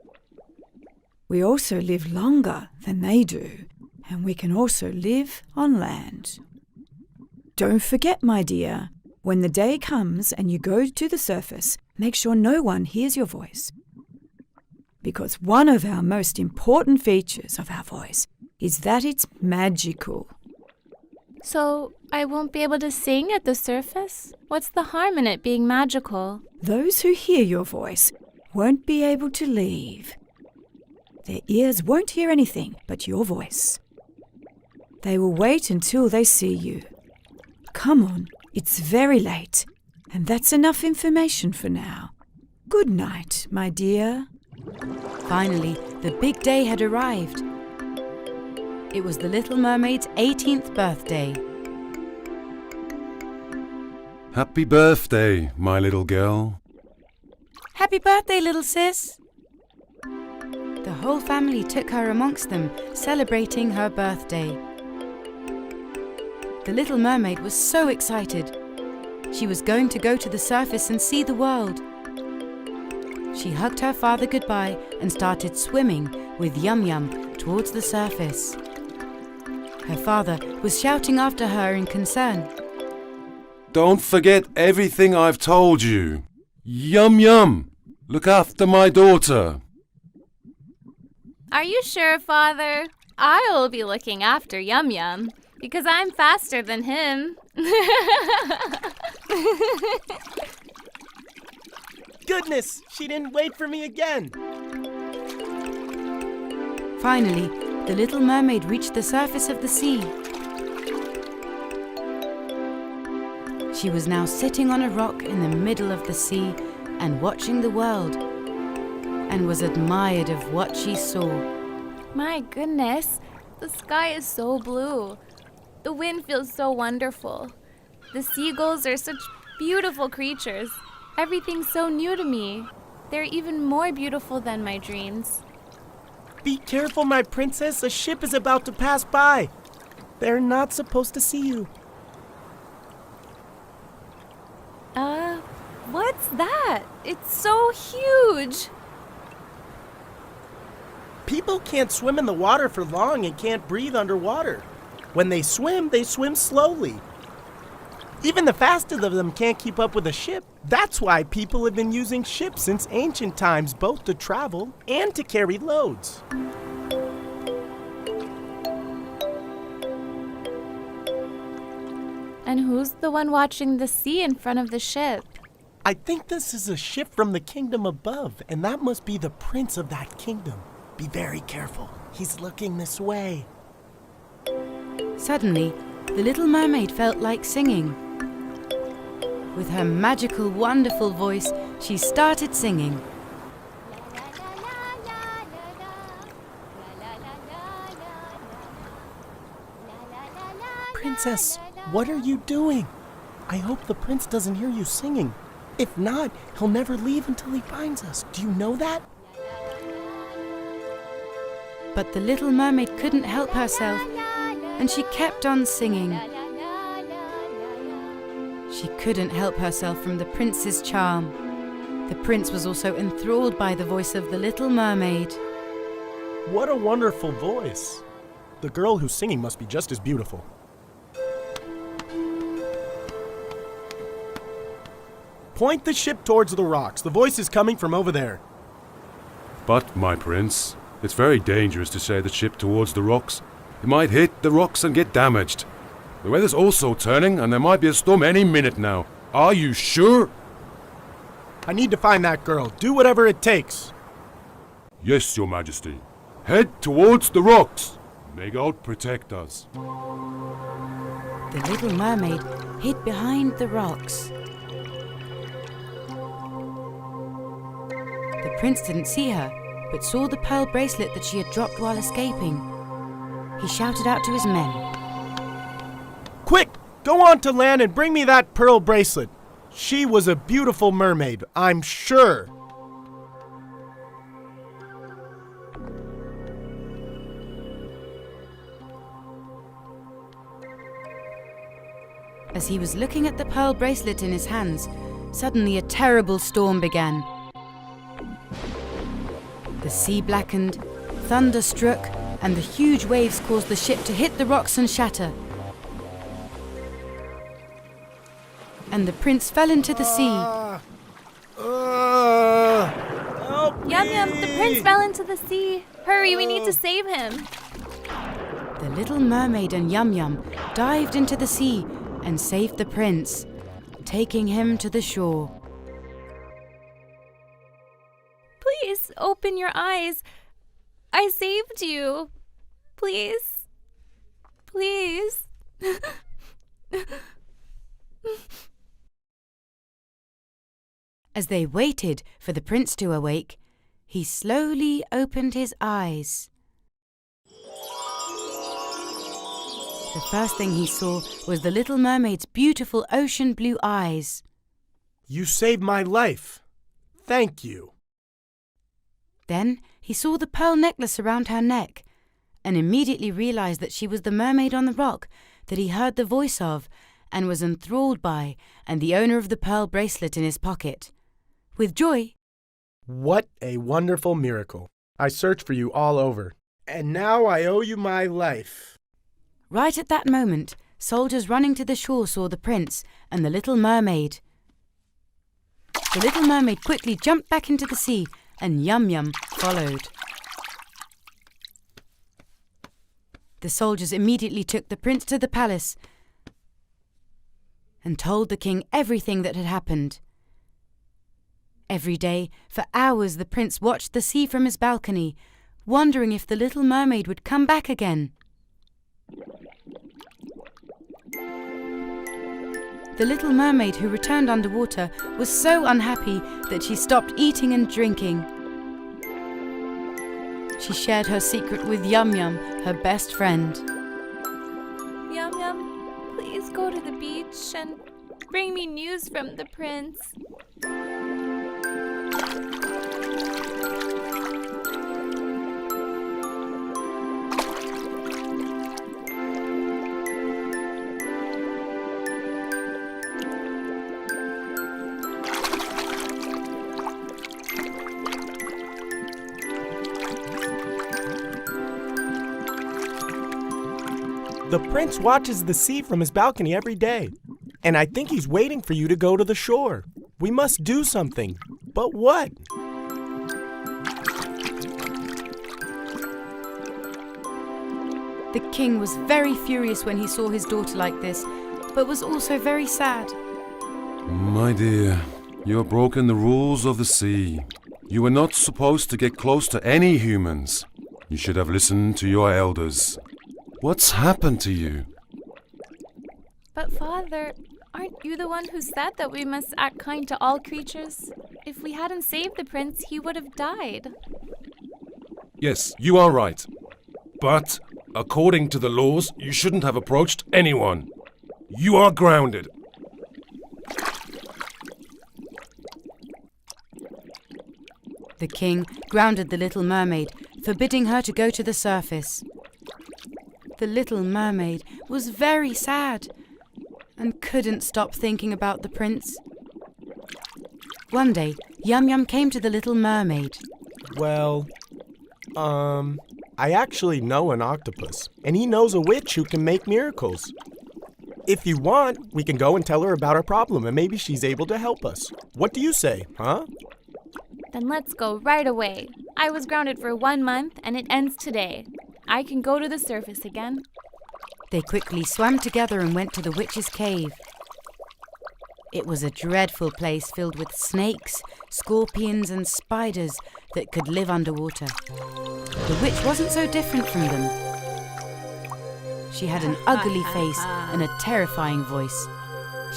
We also live longer than they do, and we can also live on land. Don't forget, my dear, when the day comes and you go to the surface, make sure no one hears your voice. Because one of our most important features of our voice is that it's magical. So, I won't be able to sing at the surface? What's the harm in it being magical? Those who hear your voice won't be able to leave. Their ears won't hear anything but your voice. They will wait until they see you. Come on, it's very late, and that's enough information for now. Good night, my dear. Finally, the big day had arrived. It was the Little Mermaid's 18th birthday. Happy birthday, my little girl. Happy birthday, little sis! The whole family took her amongst them, celebrating her birthday. The Little Mermaid was so excited. She was going to go to the surface and see the world. She hugged her father goodbye and started swimming with Yum Yum towards the surface. Her father was shouting after her in concern. Don't forget everything I've told you. Yum Yum, look after my daughter. Are you sure, Father? I will be looking after Yum Yum, because I'm faster than him. Goodness, she didn't wait for me again. Finally, the Little Mermaid reached the surface of the sea. She was now sitting on a rock in the middle of the sea and watching the world, and was admired of what she saw. My goodness, the sky is so blue. The wind feels so wonderful. The seagulls are such beautiful creatures. Everything's so new to me. They're even more beautiful than my dreams. Be careful, my princess. A ship is about to pass by. They're not supposed to see you. What's that? It's so huge. People can't swim in the water for long and can't breathe underwater. When they swim slowly. Even the fastest of them can't keep up with a ship. That's why people have been using ships since ancient times, both to travel and to carry loads. And who's the one watching the sea in front of the ship? I think this is a ship from the kingdom above, and that must be the prince of that kingdom. Be very careful. He's looking this way. Suddenly, the Little Mermaid felt like singing. With her magical, wonderful voice, she started singing. Princess, what are you doing? I hope the prince doesn't hear you singing. If not, he'll never leave until he finds us. Do you know that? But the Little Mermaid couldn't help herself, and she kept on singing. She couldn't help herself from the prince's charm. The prince was also enthralled by the voice of the Little Mermaid. What a wonderful voice. The girl who's singing must be just as beautiful. Point the ship towards the rocks. The voice is coming from over there. But, my prince, it's very dangerous to sail the ship towards the rocks. It might hit the rocks and get damaged. The weather's also turning, and there might be a storm any minute now. Are you sure? I need to find that girl. Do whatever it takes. Yes, your majesty. Head towards the rocks. May God protect us. The Little Mermaid hid behind the rocks. The prince didn't see her, but saw the pearl bracelet that she had dropped while escaping. He shouted out to his men. Quick! Go on to land and bring me that pearl bracelet. She was a beautiful mermaid, I'm sure. As he was looking at the pearl bracelet in his hands, suddenly a terrible storm began. The sea blackened, thunder struck, and the huge waves caused the ship to hit the rocks and shatter. And the prince fell into the sea. Help me! Yum Yum, the prince fell into the sea. Hurry, we need to save him. The little mermaid and Yum Yum dived into the sea and saved the prince, taking him to the shore. Please open your eyes. I saved you. Please. Please. As they waited for the prince to awake, he slowly opened his eyes. The first thing he saw was the little mermaid's beautiful ocean blue eyes. You saved my life. Thank you. Then he saw the pearl necklace around her neck and immediately realized that she was the mermaid on the rock that he heard the voice of and was enthralled by, and the owner of the pearl bracelet in his pocket. With joy, What a wonderful miracle. I searched for you all over, and now I owe you my life. right at that moment, soldiers running to the shore saw the prince and the little mermaid. The little mermaid quickly jumped back into the sea, and Yum Yum followed. The soldiers immediately took the prince to the palace and told the king everything that had happened. Every day, for hours, the prince watched the sea from his balcony, wondering if the little mermaid would come back again. The little mermaid who returned underwater was so unhappy that she stopped eating and drinking. She shared her secret with Yum Yum, her best friend. Yum Yum, please go to the beach and bring me news from the prince. The prince watches the sea from his balcony every day, and I think he's waiting for you to go to the shore. We must do something. But what? The king was very furious when he saw his daughter like this, but was also very sad. My dear, you have broken the rules of the sea. You were not supposed to get close to any humans. You should have listened to your elders. What's happened to you? But Father, aren't you the one who said that we must act kind to all creatures? If we hadn't saved the prince, he would have died. Yes, you are right. But, according to the laws, you shouldn't have approached anyone. You are grounded. The king grounded the little mermaid, forbidding her to go to the surface. The little mermaid was very sad and couldn't stop thinking about the prince. One day, Yum Yum came to the little mermaid. Well, I actually know an octopus, and he knows a witch who can make miracles. If you want, we can go and tell her about our problem, and maybe she's able to help us. What do you say, huh? Then let's go right away. I was grounded for 1 month, and it ends today. I can go to the surface again. They quickly swam together and went to the witch's cave. It was a dreadful place filled with snakes, scorpions, and spiders that could live underwater. The witch wasn't so different from them. She had an ugly face and a terrifying voice.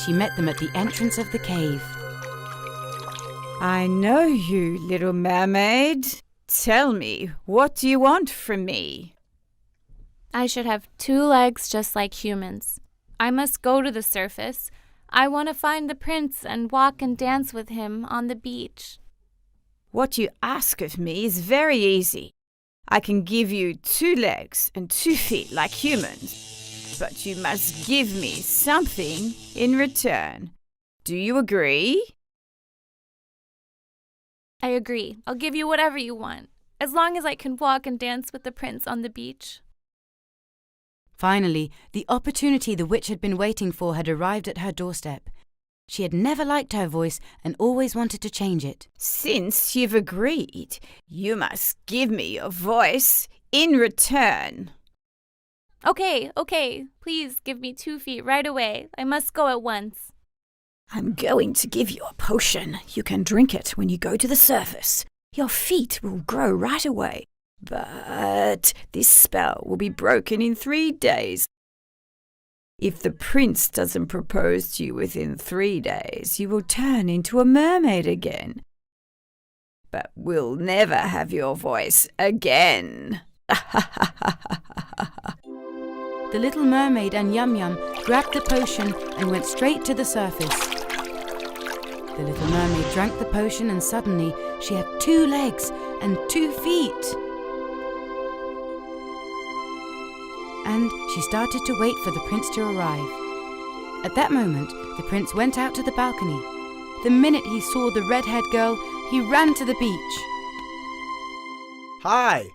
She met them at the entrance of the cave. I know you, little mermaid. Tell me, what do you want from me? I should have 2 legs just like humans. I must go to the surface. I want to find the prince and walk and dance with him on the beach. What you ask of me is very easy. I can give you 2 legs and 2 feet like humans, but you must give me something in return. Do you agree? I agree. I'll give you whatever you want, as long as I can walk and dance with the prince on the beach. Finally, the opportunity the witch had been waiting for had arrived at her doorstep. She had never liked her voice and always wanted to change it. Since you've agreed, you must give me your voice in return. Okay. Please give me 2 feet right away. I must go at once. I'm going to give you a potion. You can drink it when you go to the surface. Your feet will grow right away. But this spell will be broken in 3 days. If the prince doesn't propose to you within 3 days, you will turn into a mermaid again. But we'll never have your voice again. The little mermaid and Yum Yum grabbed the potion and went straight to the surface. The little mermaid drank the potion and suddenly she had 2 legs and 2 feet. And she started to wait for the prince to arrive. At that moment, the prince went out to the balcony. The minute he saw the red-haired girl, he ran to the beach. Hi,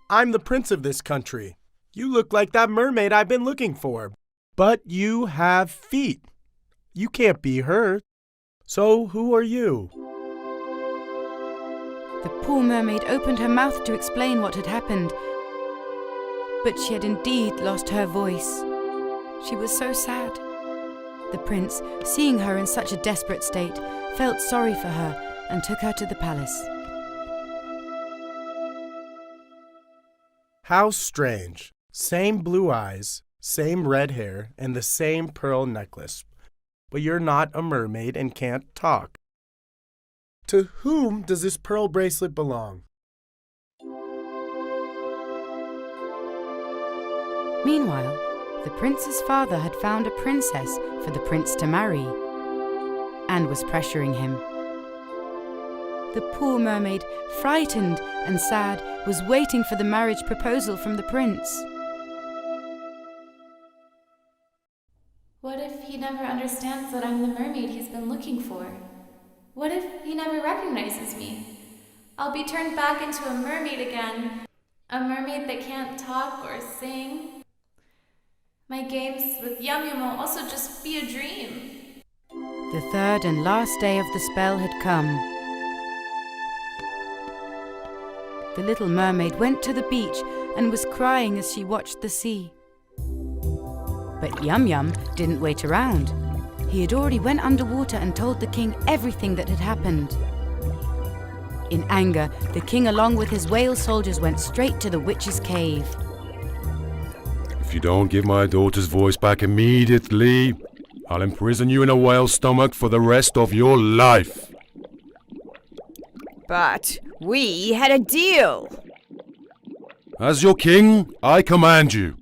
I'm the prince of this country. You look like that mermaid I've been looking for. But you have feet. You can't be her. So who are you? The poor mermaid opened her mouth to explain what had happened, but she had indeed lost her voice. She was so sad. The prince, seeing her in such a desperate state, felt sorry for her and took her to the palace. How strange. Same blue eyes, same red hair, and the same pearl necklace. But you're not a mermaid and can't talk. To whom does this pearl bracelet belong? Meanwhile, the prince's father had found a princess for the prince to marry and was pressuring him. The poor mermaid, frightened and sad, was waiting for the marriage proposal from the prince. What if he never understands that I'm the mermaid he's been looking for? What if he never recognizes me? I'll be turned back into a mermaid again. A mermaid that can't talk or sing. My games with Yum Yum will also just be a dream. The 3rd and last day of the spell had come. The little mermaid went to the beach and was crying as she watched the sea. But Yum Yum didn't wait around. He had already went underwater and told the king everything that had happened. In anger, the king along with his whale soldiers went straight to the witch's cave. If you don't give my daughter's voice back immediately, I'll imprison you in a whale's stomach for the rest of your life. But we had a deal. As your king, I command you.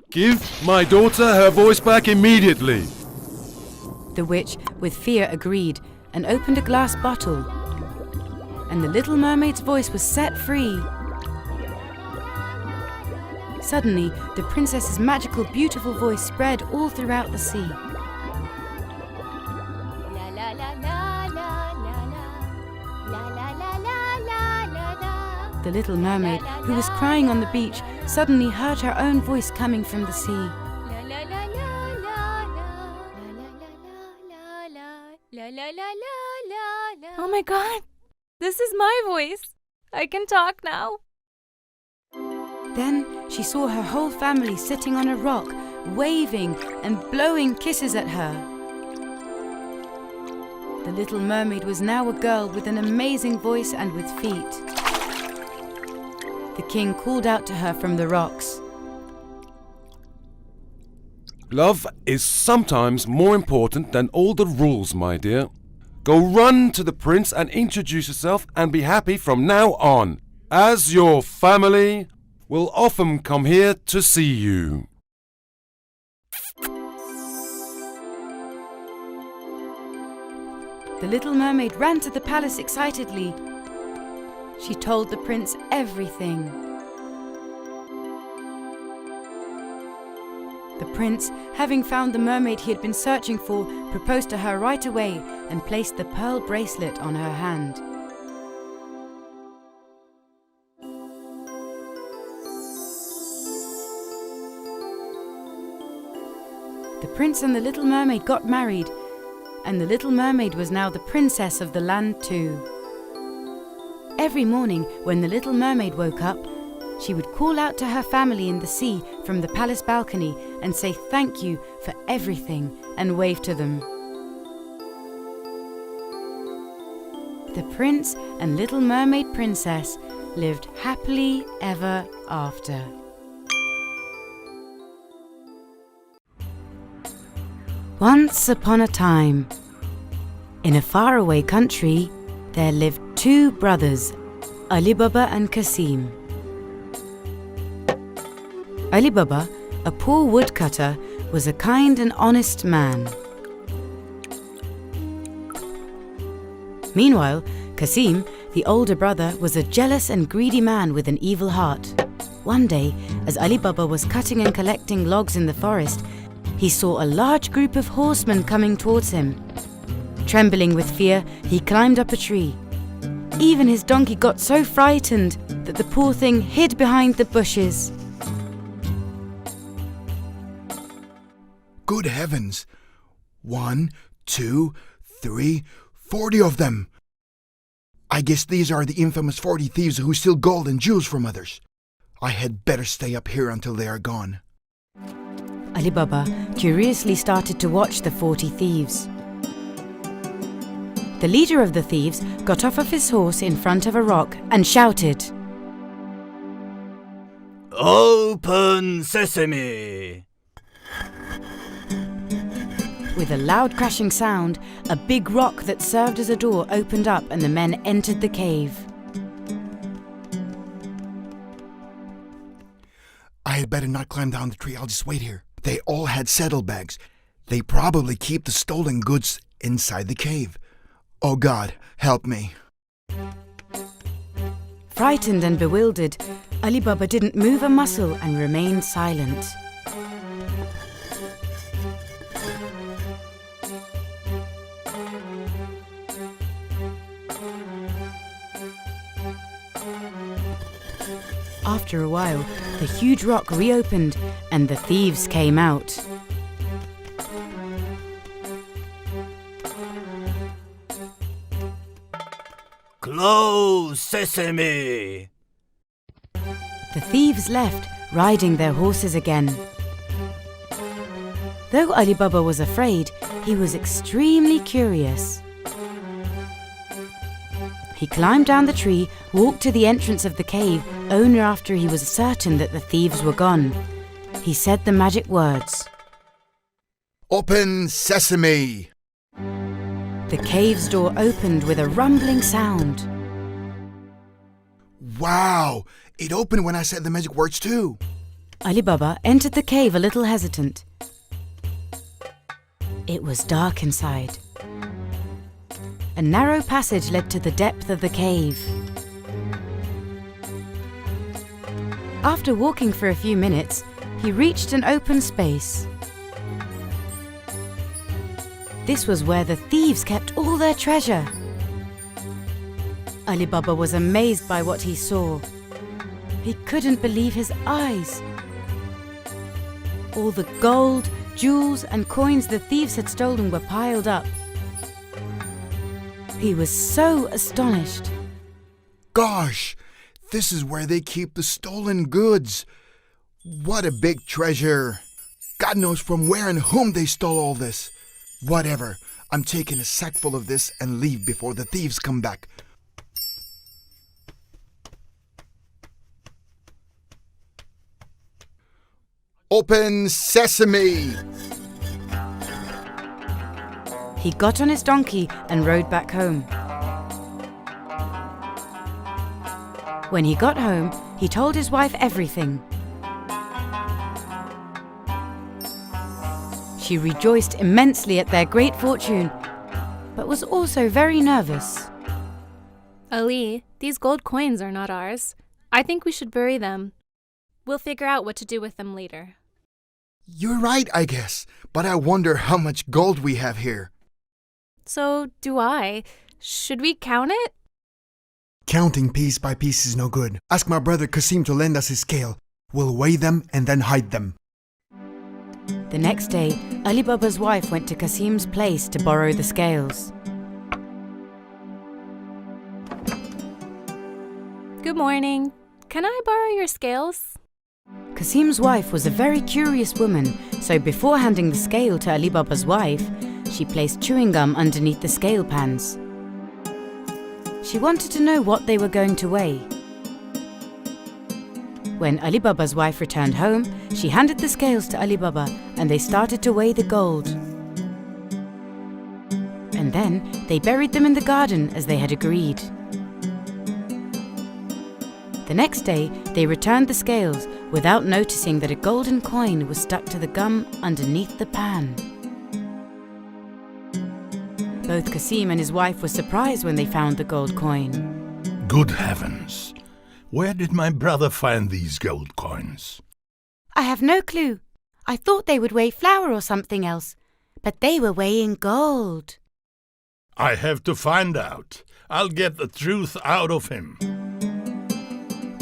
Give my daughter her voice back immediately. The witch, with fear, agreed and opened a glass bottle. And the little mermaid's voice was set free. Suddenly, the princess's magical, beautiful voice spread all throughout the sea. The little mermaid, who was crying on the beach, suddenly heard her own voice coming from the sea. Oh my god! This is my voice! I can talk now! Then she saw her whole family sitting on a rock, waving and blowing kisses at her. The little mermaid was now a girl with an amazing voice and with feet. The king called out to her from the rocks. Love is sometimes more important than all the rules, my dear. Go run to the prince and introduce yourself and be happy from now on, as your family will often come here to see you. The little mermaid ran to the palace excitedly. She told the prince everything. The prince, having found the mermaid he had been searching for, proposed to her right away and placed the pearl bracelet on her hand. The prince and the little mermaid got married, and the little mermaid was now the princess of the land too. Every morning when the little mermaid woke up, she would call out to her family in the sea from the palace balcony and say thank you for everything and wave to them. The prince and little mermaid princess lived happily ever after. Once upon a time, in a faraway country, there lived two brothers, Alibaba and Kasim. Alibaba, a poor woodcutter, was a kind and honest man. Meanwhile, Kasim, the older brother, was a jealous and greedy man with an evil heart. One day, as Alibaba was cutting and collecting logs in the forest, he saw a large group of horsemen coming towards him. Trembling with fear, he climbed up a tree. Even his donkey got so frightened that the poor thing hid behind the bushes. Good heavens! 1, 2, 3, 40 of them! I guess these are the infamous 40 thieves who steal gold and jewels from others. I had better stay up here until they are gone. Alibaba curiously started to watch the 40 thieves. The leader of the thieves got off of his horse in front of a rock and shouted, "Open sesame!" With a loud crashing sound, a big rock that served as a door opened up and the men entered the cave. I had better not climb down the tree, I'll just wait here. They all had saddlebags. They probably keep the stolen goods inside the cave. Oh God, help me. Frightened and bewildered, Alibaba didn't move a muscle and remained silent. After a while, the huge rock reopened and the thieves came out. Close sesame! The thieves left, riding their horses again. Though Alibaba was afraid, he was extremely curious. He climbed down the tree, walked to the entrance of the cave, only after he was certain that the thieves were gone. He said the magic words. Open sesame! The cave's door opened with a rumbling sound. Wow! It opened when I said the magic words too. Alibaba entered the cave a little hesitant. It was dark inside. A narrow passage led to the depth of the cave. After walking for a few minutes, he reached an open space. This was where the thieves kept all their treasure. Alibaba was amazed by what he saw. He couldn't believe his eyes. All the gold, jewels, and coins the thieves had stolen were piled up. He was so astonished. Gosh, this is where they keep the stolen goods. What a big treasure. God knows from where and whom they stole all this. Whatever, I'm taking a sack full of this and leave before the thieves come back. Open sesame! He got on his donkey and rode back home. When he got home, he told his wife everything. She rejoiced immensely at their great fortune, but was also very nervous. Ali, these gold coins are not ours. I think we should bury them. We'll figure out what to do with them later. You're right, I guess, but I wonder how much gold we have here. So do I. Should we count it? Counting piece by piece is no good. Ask my brother Kasim to lend us his scale. We'll weigh them and then hide them. The next day, Alibaba's wife went to Kasim's place to borrow the scales. Good morning. Can I borrow your scales? Kasim's wife was a very curious woman, so before handing the scale to Alibaba's wife, she placed chewing gum underneath the scale pans. She wanted to know what they were going to weigh. When Alibaba's wife returned home, she handed the scales to Alibaba and they started to weigh the gold. And then they buried them in the garden as they had agreed. The next day, they returned the scales without noticing that a golden coin was stuck to the gum underneath the pan. Both Kasim and his wife were surprised when they found the gold coin. Good heavens! Where did my brother find these gold coins? I have no clue. I thought they would weigh flour or something else, but they were weighing gold. I have to find out. I'll get the truth out of him.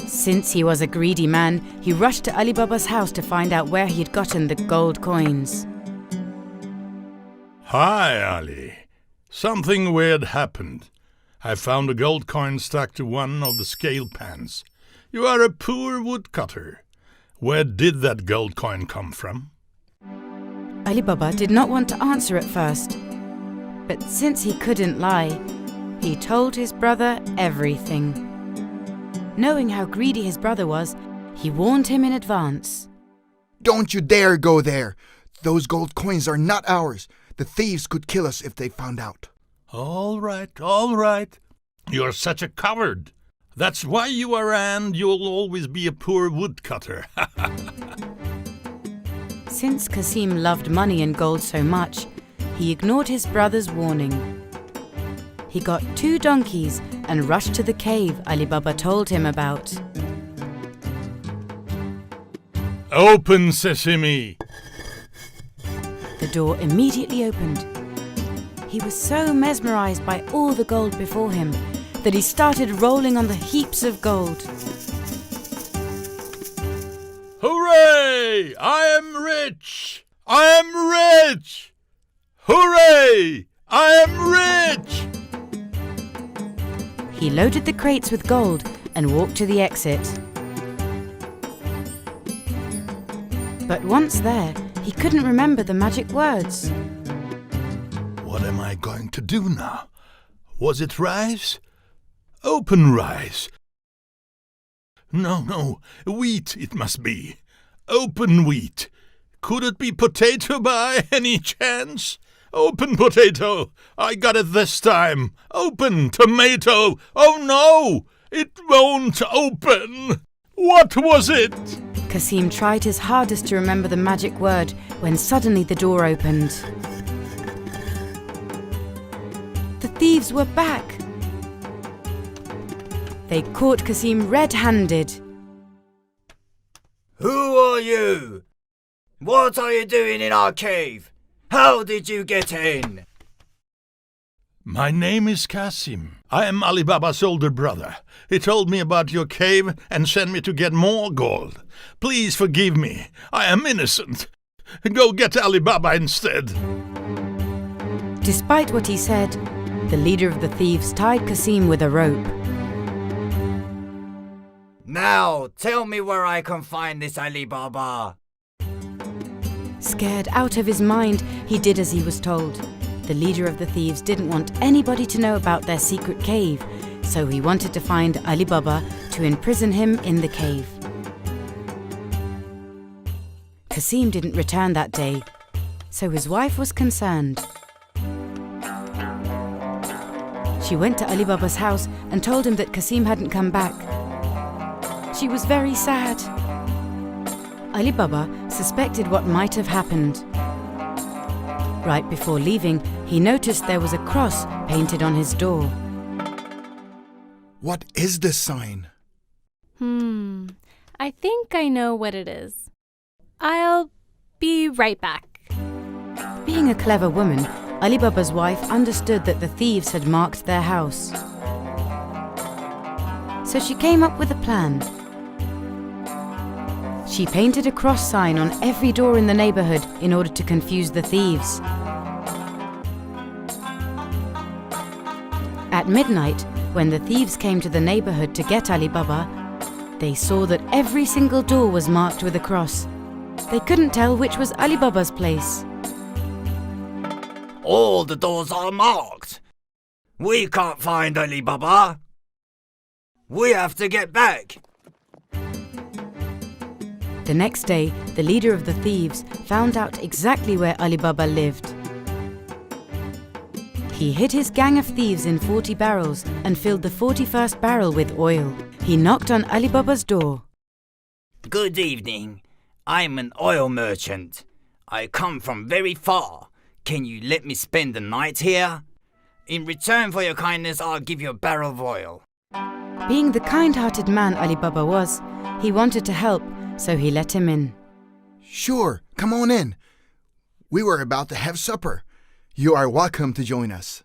Since he was a greedy man, he rushed to Alibaba's house to find out where he had gotten the gold coins. Hi, Ali. Something weird happened. I found a gold coin stuck to one of the scale pans. You are a poor woodcutter. Where did that gold coin come from? Alibaba did not want to answer at first, but since he couldn't lie, he told his brother everything. Knowing how greedy his brother was, he warned him in advance. Don't you dare go there! Those gold coins are not ours. The thieves could kill us if they found out. All right. You're such a coward. That's why you are and you'll always be a poor woodcutter. Since Kasim loved money and gold so much, he ignored his brother's warning. He got 2 donkeys and rushed to the cave Alibaba told him about. Open, sesame! The door immediately opened. He was so mesmerized by all the gold before him that he started rolling on the heaps of gold. Hooray! I am rich! I am rich! Hooray! I am rich! He loaded the crates with gold and walked to the exit. But once there, he couldn't remember the magic words. What am I going to do now? Was it rice? Open rice. No, wheat it must be. Open wheat. Could it be potato by any chance? Open potato. I got it this time. Open tomato. Oh no! It won't open. What was it? Kasim tried his hardest to remember the magic word when suddenly the door opened. The thieves were back. They caught Kasim red-handed. Who are you? What are you doing in our cave? How did you get in? My name is Kasim. I am Alibaba's older brother. He told me about your cave and sent me to get more gold. Please forgive me. I am innocent. Go get Alibaba instead. Despite what he said, the leader of the thieves tied Kasim with a rope. Now, tell me where I can find this Alibaba. Scared out of his mind, he did as he was told. The leader of the thieves didn't want anybody to know about their secret cave, so he wanted to find Alibaba to imprison him in the cave. Kasim didn't return that day, so his wife was concerned. She went to Alibaba's house and told him that Kasim hadn't come back. She was very sad. Alibaba suspected what might have happened. Right before leaving, he noticed there was a cross painted on his door. What is this sign? I think I know what it is. I'll be right back. Being a clever woman, Alibaba's wife understood that the thieves had marked their house. So she came up with a plan. She painted a cross sign on every door in the neighborhood in order to confuse the thieves. At midnight, when the thieves came to the neighborhood to get Alibaba, they saw that every single door was marked with a cross. They couldn't tell which was Alibaba's place. All the doors are marked. We can't find Alibaba. We have to get back. The next day, the leader of the thieves found out exactly where Alibaba lived. He hid his gang of thieves in 40 barrels and filled the 41st barrel with oil. He knocked on Alibaba's door. Good evening. I'm an oil merchant. I come from very far. Can you let me spend the night here? In return for your kindness, I'll give you a barrel of oil. Being the kind-hearted man Alibaba was, he wanted to help, so he let him in. Sure, come on in. We were about to have supper. You are welcome to join us.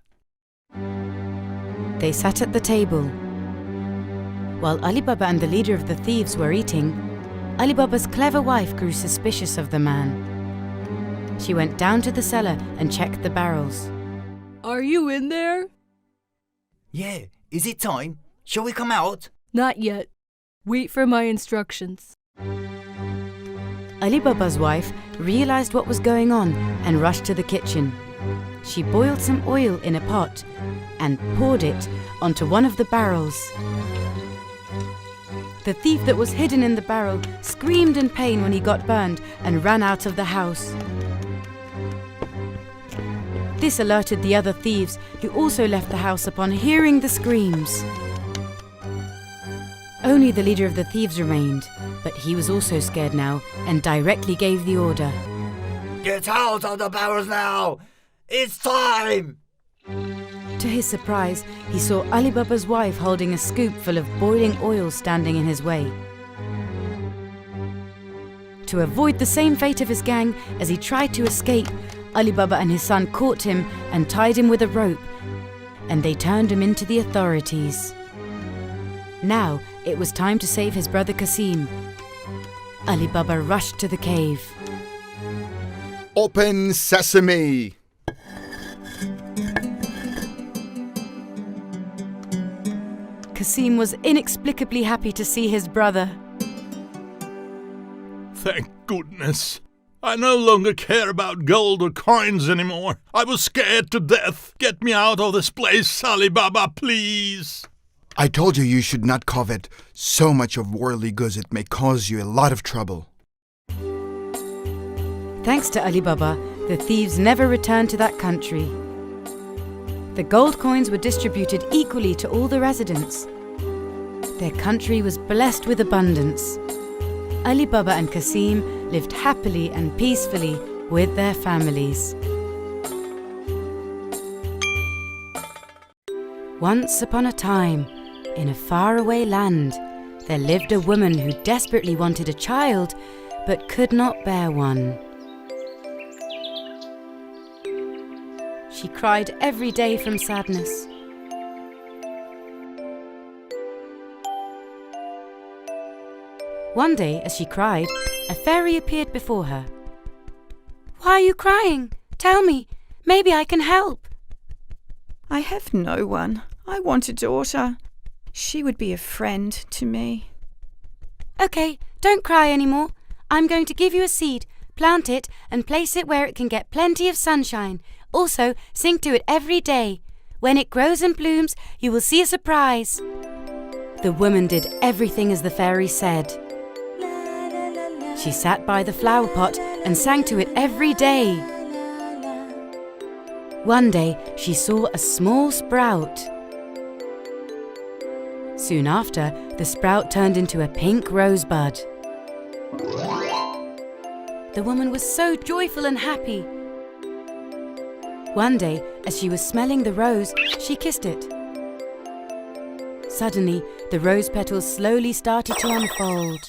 They sat at the table. While Alibaba and the leader of the thieves were eating, Alibaba's clever wife grew suspicious of the man. She went down to the cellar and checked the barrels. Are you in there? Yeah, is it time? Shall we come out? Not yet. Wait for my instructions. Alibaba's wife realized what was going on and rushed to the kitchen. She boiled some oil in a pot and poured it onto one of the barrels. The thief that was hidden in the barrel screamed in pain when he got burned and ran out of the house. This alerted the other thieves, who also left the house upon hearing the screams. Only the leader of the thieves remained, but he was also scared now and directly gave the order. Get out of the barrels now! It's time! To his surprise, he saw Alibaba's wife holding a scoop full of boiling oil standing in his way. To avoid the same fate of his gang, as he tried to escape, Alibaba and his son caught him and tied him with a rope, and they turned him into the authorities. Now it was time to save his brother Kasim. Alibaba rushed to the cave. Open sesame! Kasim was inexplicably happy to see his brother. Thank goodness. I no longer care about gold or coins anymore. I was scared to death. Get me out of this place, Alibaba, please. I told you should not covet so much of worldly goods. It may cause you a lot of trouble. Thanks to Alibaba, the thieves never returned to that country. The gold coins were distributed equally to all the residents. Their country was blessed with abundance. Alibaba and Kasim lived happily and peacefully with their families. Once upon a time, in a faraway land, there lived a woman who desperately wanted a child, but could not bear one. She cried every day from sadness. One day, as she cried, a fairy appeared before her. Why are you crying? Tell me. Maybe I can help. I have no one. I want a daughter. She would be a friend to me. Okay, don't cry anymore. I'm going to give you a seed, plant it, and place it where it can get plenty of sunshine. Also, sing to it every day. When it grows and blooms, you will see a surprise. The woman did everything as the fairy said. She sat by the flower pot and sang to it every day. One day, she saw a small sprout. Soon after, the sprout turned into a pink rosebud. The woman was so joyful and happy. One day, as she was smelling the rose, she kissed it. Suddenly, the rose petals slowly started to unfold.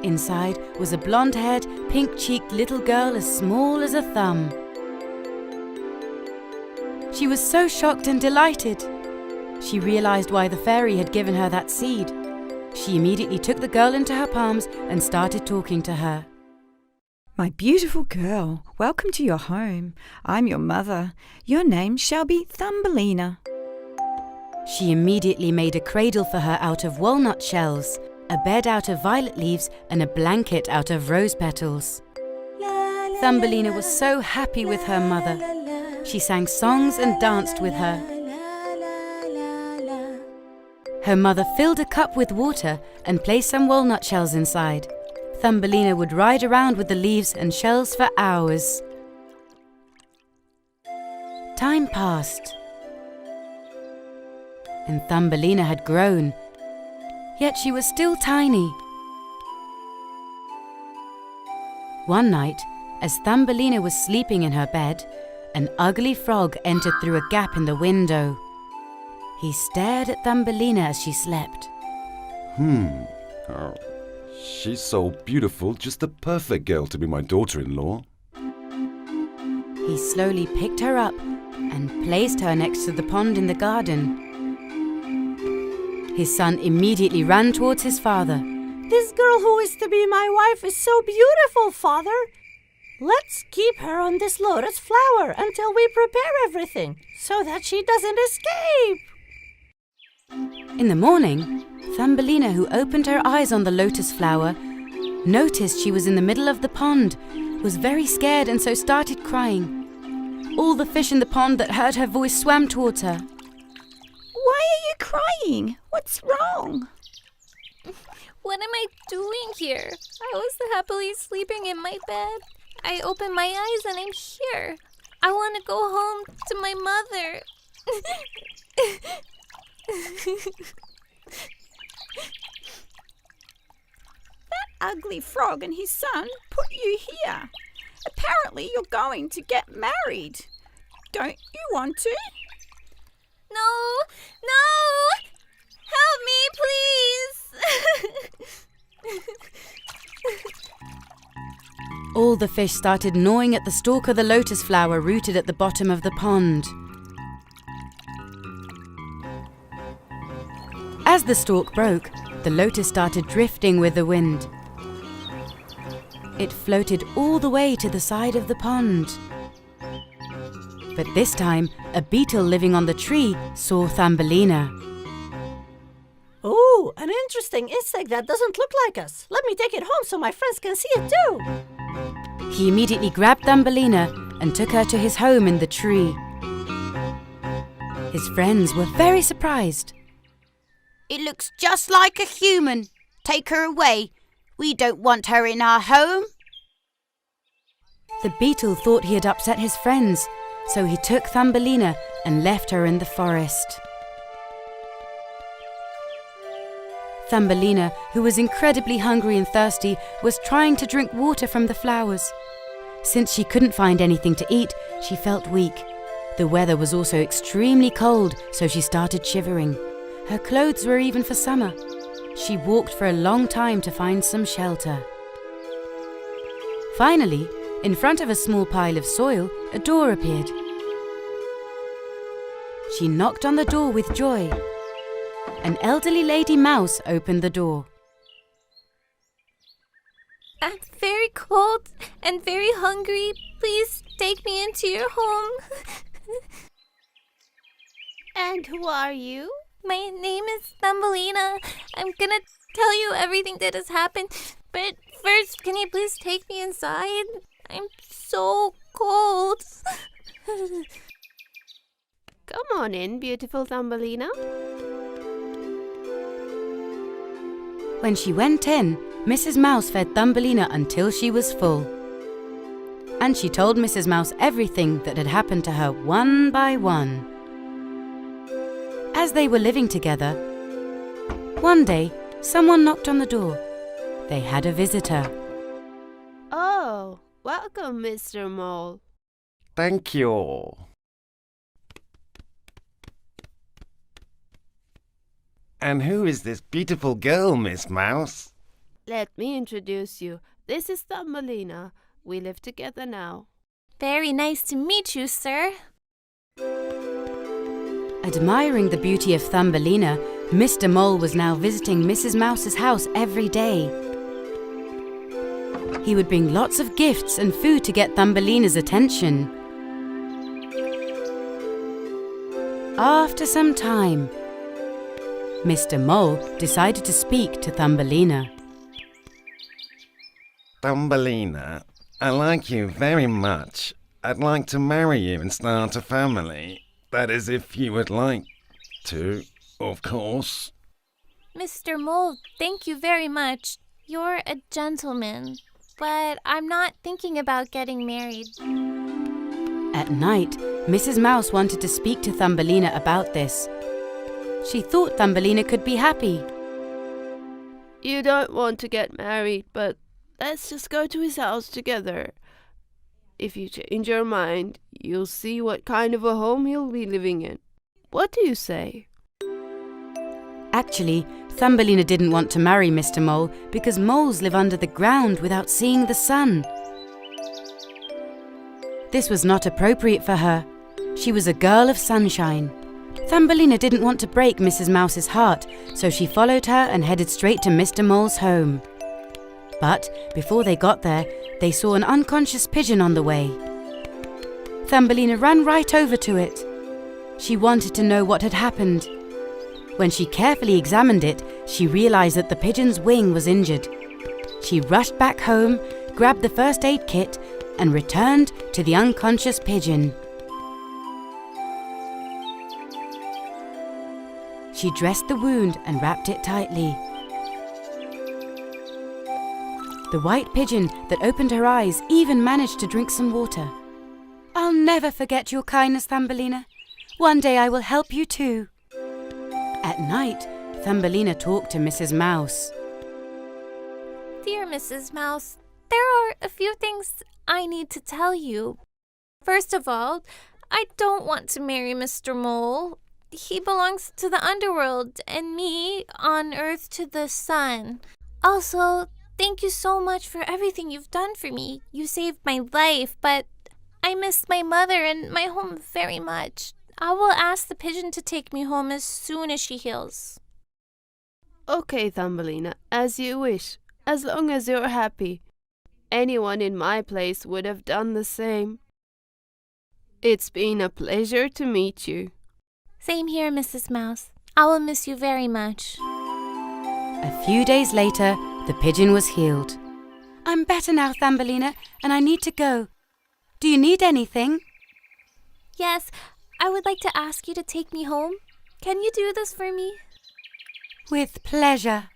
Inside was a blonde-haired, pink-cheeked little girl as small as a thumb. She was so shocked and delighted. She realized why the fairy had given her that seed. She immediately took the girl into her palms and started talking to her. My beautiful girl, welcome to your home. I'm your mother. Your name shall be Thumbelina. She immediately made a cradle for her out of walnut shells, a bed out of violet leaves, and a blanket out of rose petals. Thumbelina was so happy with her mother. She sang songs and danced with her. Her mother filled a cup with water and placed some walnut shells inside. Thumbelina would ride around with the leaves and shells for hours. Time passed, and Thumbelina had grown, yet she was still tiny. One night, as Thumbelina was sleeping in her bed, an ugly frog entered through a gap in the window. He stared at Thumbelina as she slept. Oh, she's so beautiful, just the perfect girl to be my daughter-in-law. He slowly picked her up and placed her next to the pond in the garden. His son immediately ran towards his father. This girl who is to be my wife is so beautiful, father. Let's keep her on this lotus flower until we prepare everything so that she doesn't escape. In the morning, Thumbelina, who opened her eyes on the lotus flower, noticed she was in the middle of the pond, was very scared and so started crying. All the fish in the pond that heard her voice swam towards her. Why are you crying? What's wrong? What am I doing here? I was happily sleeping in my bed. I open my eyes and I'm here. I want to go home to my mother. That ugly frog and his son put you here. Apparently you're going to get married. Don't you want to? No! Help me, please! All the fish started gnawing at the stalk of the lotus flower rooted at the bottom of the pond. As the stalk broke, the lotus started drifting with the wind. It floated all the way to the side of the pond. But this time, a beetle living on the tree saw Thumbelina. Oh, an interesting insect that doesn't look like us. Let me take it home so my friends can see it too. He immediately grabbed Thumbelina and took her to his home in the tree. His friends were very surprised. It looks just like a human. Take her away. We don't want her in our home. The beetle thought he had upset his friends, so he took Thumbelina and left her in the forest. Thumbelina, who was incredibly hungry and thirsty, was trying to drink water from the flowers. Since she couldn't find anything to eat, she felt weak. The weather was also extremely cold, so she started shivering. Her clothes were even for summer. She walked for a long time to find some shelter. Finally, in front of a small pile of soil, a door appeared. She knocked on the door with joy. An elderly lady mouse opened the door. I'm very cold and very hungry. Please take me into your home. And who are you? My name is Thumbelina. I'm gonna tell you everything that has happened. But first, can you please take me inside? I'm so cold. Come on in, beautiful Thumbelina. When she went in, Mrs. Mouse fed Thumbelina until she was full. And she told Mrs. Mouse everything that had happened to her one by one. As they were living together, One day, someone knocked on the door. They had a visitor. Oh, welcome, Mr. Mole. Thank you. And who is this beautiful girl, Miss Mouse? Let me introduce you. This is Thumbelina. We live together now. Very nice to meet you, sir. Admiring the beauty of Thumbelina, Mr. Mole was now visiting Mrs. Mouse's house every day. He would bring lots of gifts and food to get Thumbelina's attention. After some time, Mr. Mole decided to speak to Thumbelina. Thumbelina, I like you very much. I'd like to marry you and start a family. That is, if you would like to, of course. Mr. Mole, thank you very much. You're a gentleman, but I'm not thinking about getting married. At night, Mrs. Mouse wanted to speak to Thumbelina about this. She thought Thumbelina could be happy. You don't want to get married, but let's just go to his house together. If you change your mind, you'll see what kind of a home he'll be living in. What do you say? Actually, Thumbelina didn't want to marry Mr. Mole because moles live under the ground without seeing the sun. This was not appropriate for her. She was a girl of sunshine. Thumbelina didn't want to break Mrs. Mouse's heart, so she followed her and headed straight to Mr. Mole's home. But before they got there, they saw an unconscious pigeon on the way. Thumbelina ran right over to it. She wanted to know what had happened. When she carefully examined it, she realized that the pigeon's wing was injured. She rushed back home, grabbed the first aid kit, and returned to the unconscious pigeon. She dressed the wound and wrapped it tightly. The white pigeon that opened her eyes even managed to drink some water. "I'll never forget your kindness, Thumbelina. One day I will help you too." At night, Thumbelina talked to Mrs. Mouse. Dear Mrs. Mouse, there are a few things I need to tell you. First of all, I don't want to marry Mr. Mole. He belongs to the underworld and me on Earth to the sun. Also, thank you so much for everything you've done for me. You saved my life, but I miss my mother and my home very much. I will ask the pigeon to take me home as soon as she heals. Okay, Thumbelina, as you wish, as long as you're happy. Anyone in my place would have done the same. It's been a pleasure to meet you. Same here, Mrs. Mouse. I will miss you very much. A few days later, the pigeon was healed. "I'm better now, Thumbelina, and I need to go. Do you need anything?" Yes, I would like to ask you to take me home. Can you do this for me? With pleasure.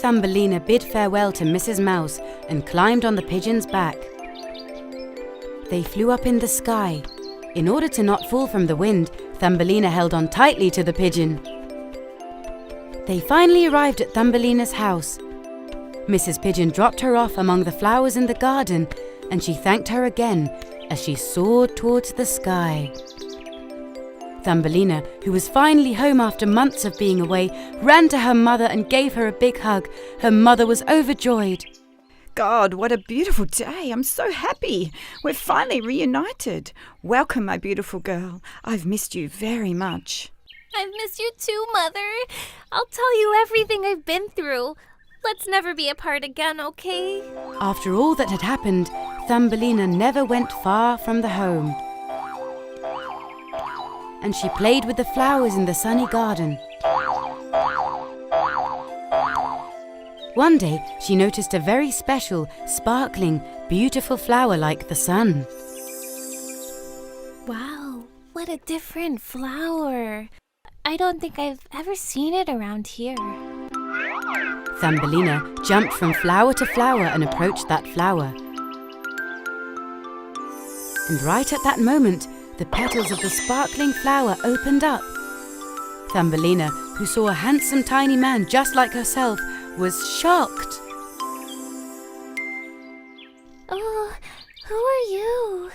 Thumbelina bid farewell to Mrs. Mouse and climbed on the pigeon's back. They flew up in the sky. In order to not fall from the wind, Thumbelina held on tightly to the pigeon. They finally arrived at Thumbelina's house. Mrs. Pigeon dropped her off among the flowers in the garden, and she thanked her again as she soared towards the sky. Thumbelina, who was finally home after months of being away, ran to her mother and gave her a big hug. Her mother was overjoyed. God, what a beautiful day. I'm so happy. We're finally reunited. Welcome, my beautiful girl. I've missed you very much. I've missed you too, Mother. I'll tell you everything I've been through. Let's never be apart again, okay? After all that had happened, Thumbelina never went far from the home. And she played with the flowers in the sunny garden. One day, she noticed a very special, sparkling, beautiful flower like the sun. Wow, what a different flower. I don't think I've ever seen it around here. Thumbelina jumped from flower to flower and approached that flower. And right at that moment, the petals of the sparkling flower opened up. Thumbelina who saw a handsome tiny man just like herself, was shocked. Oh, who are you?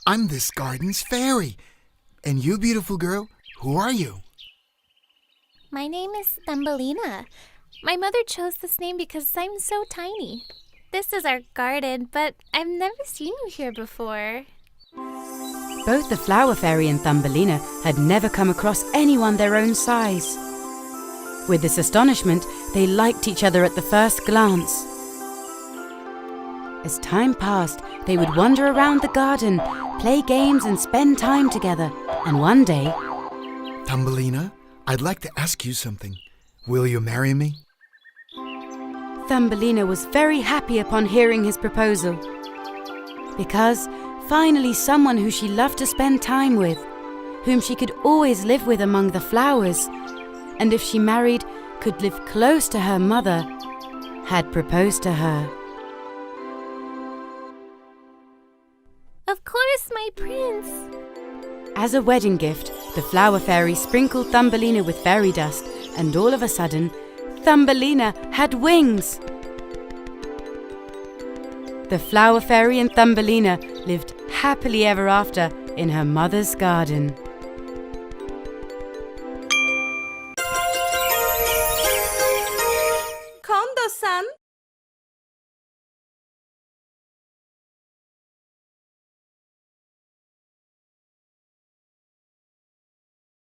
I'm this garden's fairy. And you, beautiful girl, who are you? My name is Thumbelina. My mother chose this name because I'm so tiny. This is our garden, but I've never seen you here before. Both the flower fairy and Thumbelina had never come across anyone their own size. With this astonishment, they liked each other at the first glance. As time passed, they would wander around the garden, play games and spend time together. And one day... Thumbelina, I'd like to ask you something. Will you marry me? Thumbelina was very happy upon hearing his proposal, because finally someone who she loved to spend time with, whom she could always live with among the flowers, and if she married, could live close to her mother, had proposed to her. Of course, my prince. As a wedding gift, the flower fairy sprinkled Thumbelina with fairy dust, and all of a sudden, Thumbelina had wings. The flower fairy and Thumbelina lived happily ever after in her mother's garden. Kondosan,